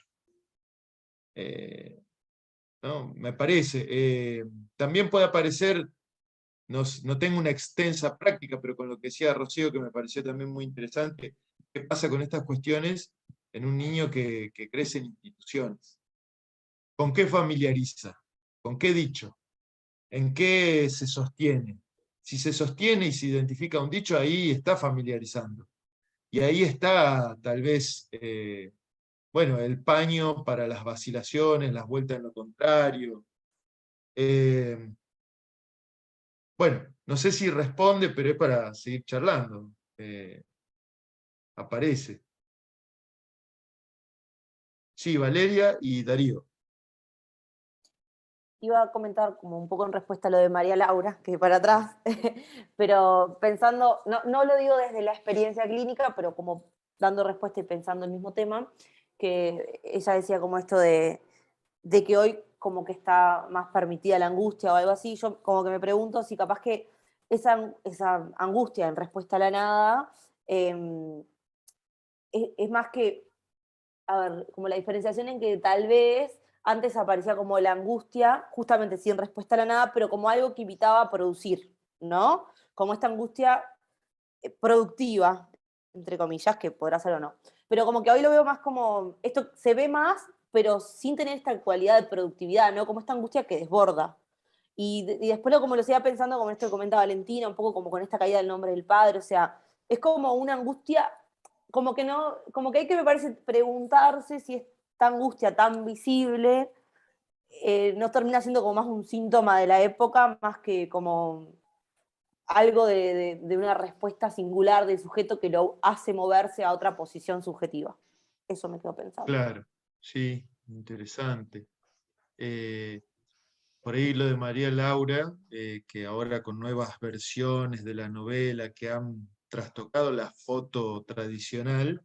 ¿no? Me parece. También puede aparecer, no tengo una extensa práctica, pero con lo que decía Rocío, que me pareció también muy interesante, ¿qué pasa con estas cuestiones en un niño que crece en instituciones? ¿Con qué familiariza? ¿Con qué dicho? ¿En qué se sostiene? Si se sostiene y se identifica un dicho, ahí está familiarizando. Y ahí está, tal vez, bueno, el paño para las vacilaciones, las vueltas en lo contrario. Bueno, no sé si responde, pero es para seguir charlando. Aparece. Sí, Valeria y Darío. Iba a comentar como un poco en respuesta a lo de María Laura, que para atrás, pero pensando, no lo digo desde la experiencia clínica, pero como dando respuesta y pensando el mismo tema, que ella decía como esto de que hoy como que está más permitida la angustia o algo así. Yo como que me pregunto si capaz que esa angustia en respuesta a la nada es más que, a ver, como la diferenciación en que tal vez antes aparecía como la angustia, justamente sin respuesta a la nada, pero como algo que invitaba a producir, ¿no? Como esta angustia productiva, entre comillas, que podrá ser o no. Pero como que hoy lo veo más como, esto se ve más, pero sin tener esta cualidad de productividad, ¿no? Como esta angustia que desborda. Y después como lo seguía pensando, como esto que comenta Valentina, un poco como con esta caída del nombre del padre, o sea, es como una angustia, como que no, como que hay que, me parece, preguntarse si esta angustia tan visible no termina siendo como más un síntoma de la época, más que como algo de una respuesta singular del sujeto que lo hace moverse a otra posición subjetiva. Eso me quedo pensando. Claro, sí, interesante. Por ahí lo de María Laura, que ahora con nuevas versiones de la novela que han trastocado la foto tradicional,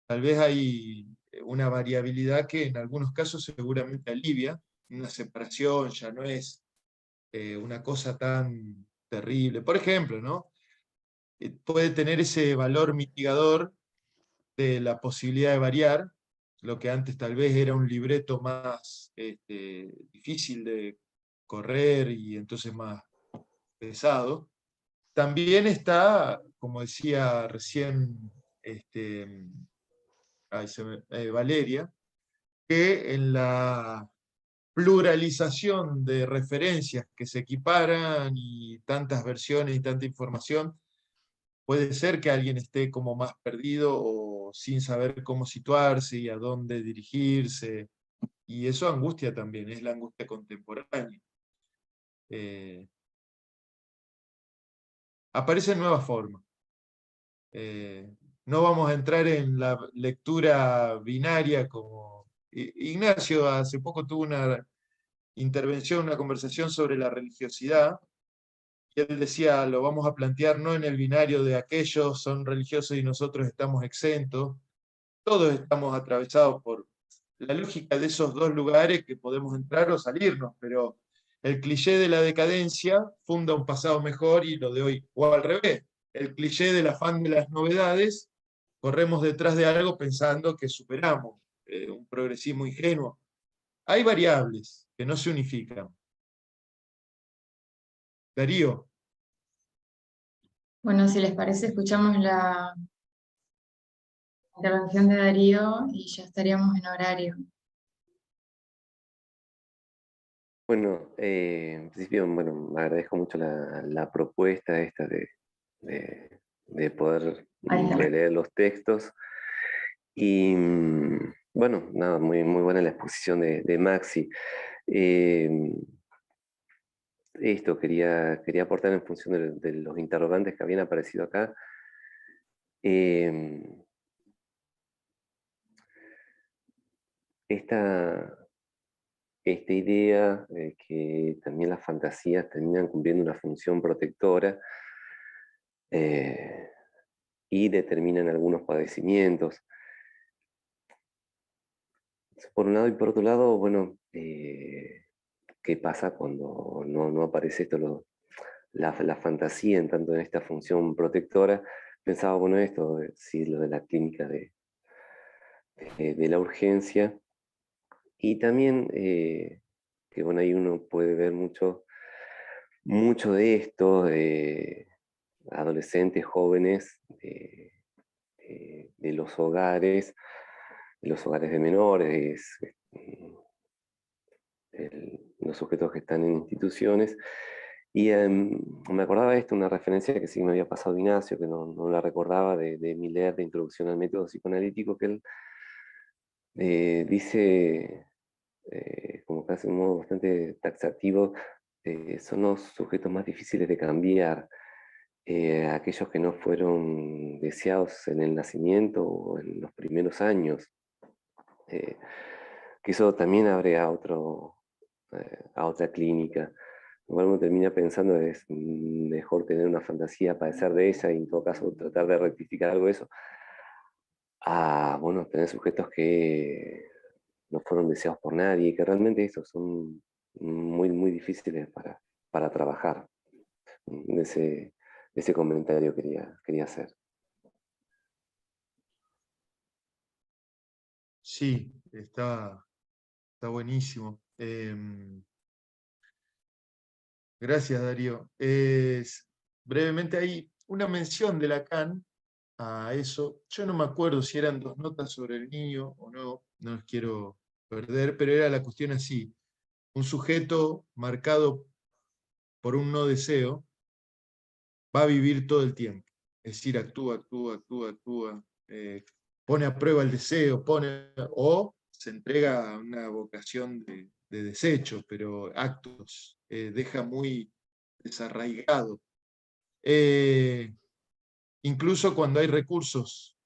tal vez hay una variabilidad que en algunos casos seguramente alivia. Una separación ya no es una cosa tan terrible. Por ejemplo, ¿no? Puede tener ese valor mitigador de la posibilidad de variar, lo que antes tal vez era un libreto más difícil de correr y entonces más pesado. También está, como decía recién Valeria, que en la pluralización de referencias que se equiparan y tantas versiones y tanta información, puede ser que alguien esté como más perdido o sin saber cómo situarse y a dónde dirigirse, y eso angustia también, es la angustia contemporánea. Aparecen nuevas formas. No vamos a entrar en la lectura binaria como... Ignacio hace poco tuvo una intervención, una conversación sobre la religiosidad, y él decía, lo vamos a plantear no en el binario de aquellos son religiosos y nosotros estamos exentos, todos estamos atravesados por la lógica de esos dos lugares que podemos entrar o salirnos, pero el cliché de la decadencia funda un pasado mejor y lo de hoy, o al revés, el cliché del afán de las novedades, corremos detrás de algo pensando que superamos, un progresismo ingenuo. Hay variables que no se unifican. Darío. Bueno, si les parece, escuchamos la intervención de Darío y ya estaríamos en horario. Bueno, en principio, bueno, agradezco mucho la propuesta esta de poder releer los textos. Y bueno, nada, muy buena la exposición de Maxi. Esto quería aportar en función de los interrogantes que habían aparecido acá. Esta idea de que también las fantasías terminan cumpliendo una función protectora y determinan algunos padecimientos. Por un lado, y por otro lado, bueno, ¿qué pasa cuando no aparece esto, la fantasía en tanto en esta función protectora? Pensaba, bueno, esto, sí, lo de la clínica de la urgencia, y también que bueno, ahí uno puede ver mucho de esto, de adolescentes, jóvenes, de los hogares de menores, los sujetos que están en instituciones. Y me acordaba de esto, una referencia que sí me había pasado Ignacio, que no la recordaba, de Miller, de Introducción al Método Psicoanalítico, que él dice, como casi de un modo bastante taxativo, son los sujetos más difíciles de cambiar, aquellos que no fueron deseados en el nacimiento o en los primeros años. Que eso también abre a otra clínica. Igual uno termina pensando es mejor tener una fantasía, padecer de ella y en todo caso tratar de rectificar algo de eso, a bueno, tener sujetos que no fueron deseados por nadie, que realmente estos son muy difíciles para trabajar. Ese comentario quería hacer. Sí, está buenísimo. Gracias, Darío. Brevemente hay una mención de Lacan a eso. Yo no me acuerdo si eran 2 notas sobre el niño o no los quiero perder, pero era la cuestión así. Un sujeto marcado por un no deseo va a vivir todo el tiempo. Es decir, actúa, pone a prueba el deseo, o se entrega a una vocación de desecho, pero actos, deja muy desarraigado. Incluso cuando hay recursos,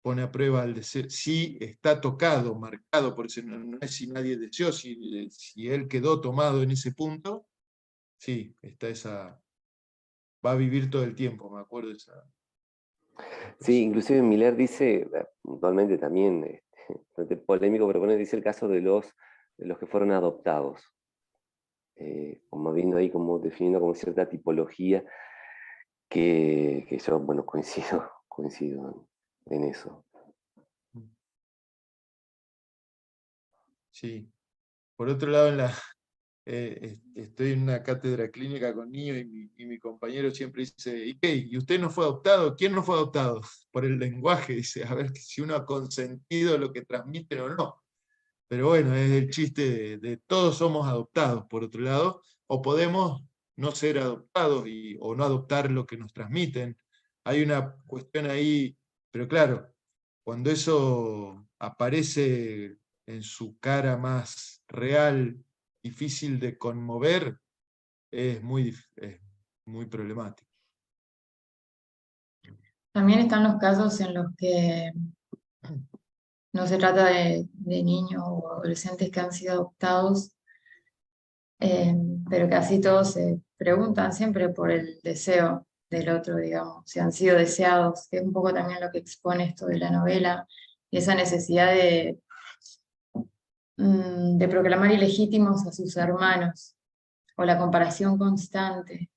pone a prueba el deseo, si está tocado, marcado, por eso no es si nadie deseó, si él quedó tomado en ese punto, sí, está esa, va a vivir todo el tiempo, me acuerdo de esa. Sí, inclusive Miller dice, puntualmente también, bastante polémico, pero bueno, dice el caso de los que fueron adoptados, como viendo ahí, como definiendo como cierta tipología, que yo, bueno, coincido en eso. Sí. Por otro lado, estoy en una cátedra clínica con niños y mi compañero siempre dice, ¿y qué? ¿Y usted no fue adoptado? ¿Quién no fue adoptado? Por el lenguaje, dice, a ver si uno ha consentido lo que transmiten o no. Pero bueno, es el chiste de todos somos adoptados, por otro lado, o podemos no ser adoptados o no adoptar lo que nos transmiten. Hay una cuestión ahí, pero claro, cuando eso aparece en su cara más real, difícil de conmover, es muy problemático. También están los casos en los que no se trata de niños o adolescentes que han sido adoptados, pero casi todos se preguntan siempre por el deseo del otro, digamos, si han sido deseados, que es un poco también lo que expone esto de la novela, y esa necesidad de proclamar ilegítimos a sus hermanos, o la comparación constante,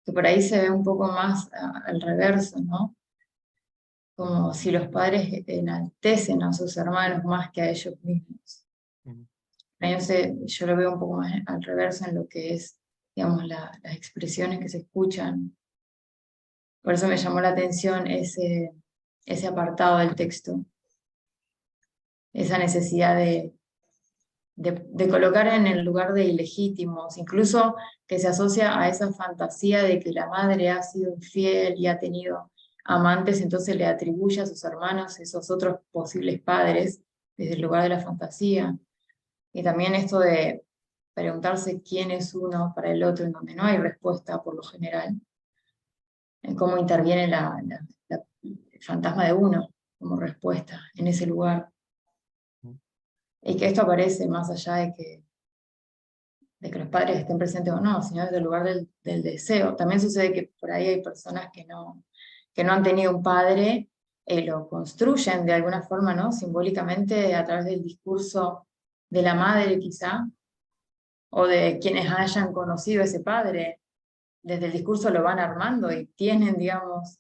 que por ahí se ve un poco más al reverso, ¿no? Como si los padres enaltecen a sus hermanos más que a ellos mismos. Yo lo veo un poco más al reverso en lo que es, digamos, las expresiones que se escuchan. Por eso me llamó la atención ese ese apartado del texto. Esa necesidad de colocar en el lugar de ilegítimos, incluso que se asocia a esa fantasía de que la madre ha sido infiel y ha tenido amantes, entonces le atribuye a sus hermanos esos otros posibles padres desde el lugar de la fantasía. Y también esto de preguntarse quién es uno para el otro, en donde no hay respuesta por lo general, en cómo interviene el fantasma de uno como respuesta en ese lugar. Y que esto aparece más allá de que los padres estén presentes o no, sino desde el lugar del deseo. También sucede que por ahí hay personas que no han tenido un padre, lo construyen de alguna forma, ¿no? Simbólicamente a través del discurso de la madre quizá, o de quienes hayan conocido a ese padre. Desde el discurso lo van armando y tienen, digamos,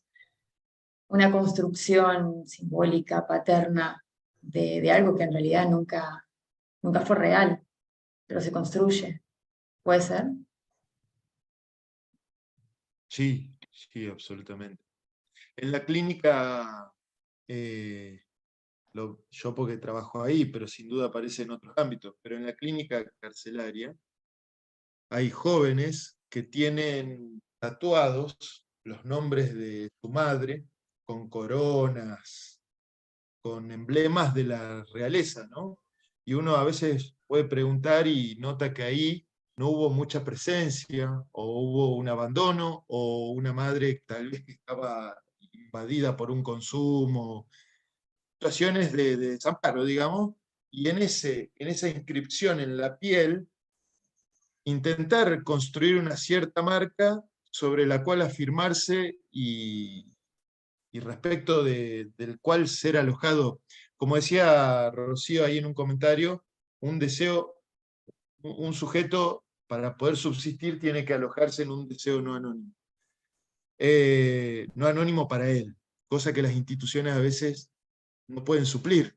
una construcción simbólica, paterna, de algo que en realidad nunca fue real, pero se construye. ¿Puede ser? Sí, sí, absolutamente. En la clínica, yo porque trabajo ahí, pero sin duda aparece en otros ámbitos, pero en la clínica carcelaria hay jóvenes que tienen tatuados los nombres de su madre con coronas, con emblemas de la realeza, ¿no? Y uno a veces puede preguntar y nota que ahí no hubo mucha presencia, o hubo un abandono, o una madre tal vez que estaba invadida por un consumo, situaciones de desamparo, digamos, y en esa inscripción en la piel, intentar construir una cierta marca sobre la cual afirmarse y respecto del cual ser alojado. Como decía Rocío ahí en un comentario, un deseo, un sujeto para poder subsistir tiene que alojarse en un deseo no anónimo. No anónimo para él, cosa que las instituciones a veces no pueden suplir.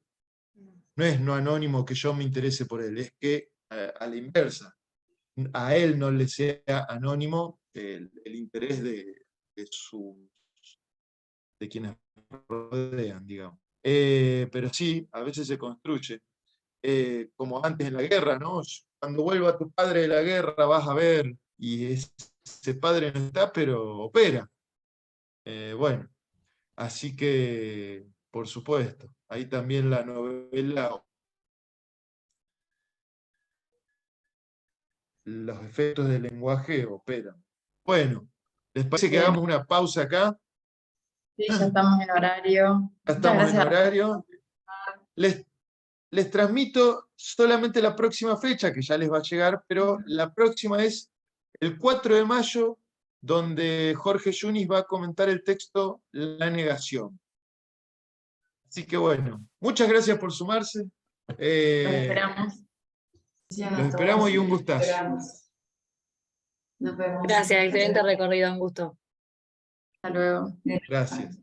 No es no anónimo que yo me interese por él, es que a la inversa, a él no le sea anónimo el interés de quienes rodean, digamos. Pero sí, a veces se construye. Como antes en la guerra, ¿no? Cuando vuelva tu padre de la guerra vas a ver, y ese padre no está, pero opera. Bueno, así que, por supuesto, ahí también la novela, los efectos del lenguaje operan. Bueno, ¿les parece que hagamos una pausa acá? Sí, ya estamos en horario. Ya estamos en horario. Les transmito solamente la próxima fecha, que ya les va a llegar, pero la próxima es el 4 de mayo, donde Jorge Yunis va a comentar el texto La negación. Así que bueno, muchas gracias por sumarse. Los esperamos. Los esperamos y un gustazo. Nos vemos. Gracias, excelente recorrido, un gusto. Hasta luego. Gracias.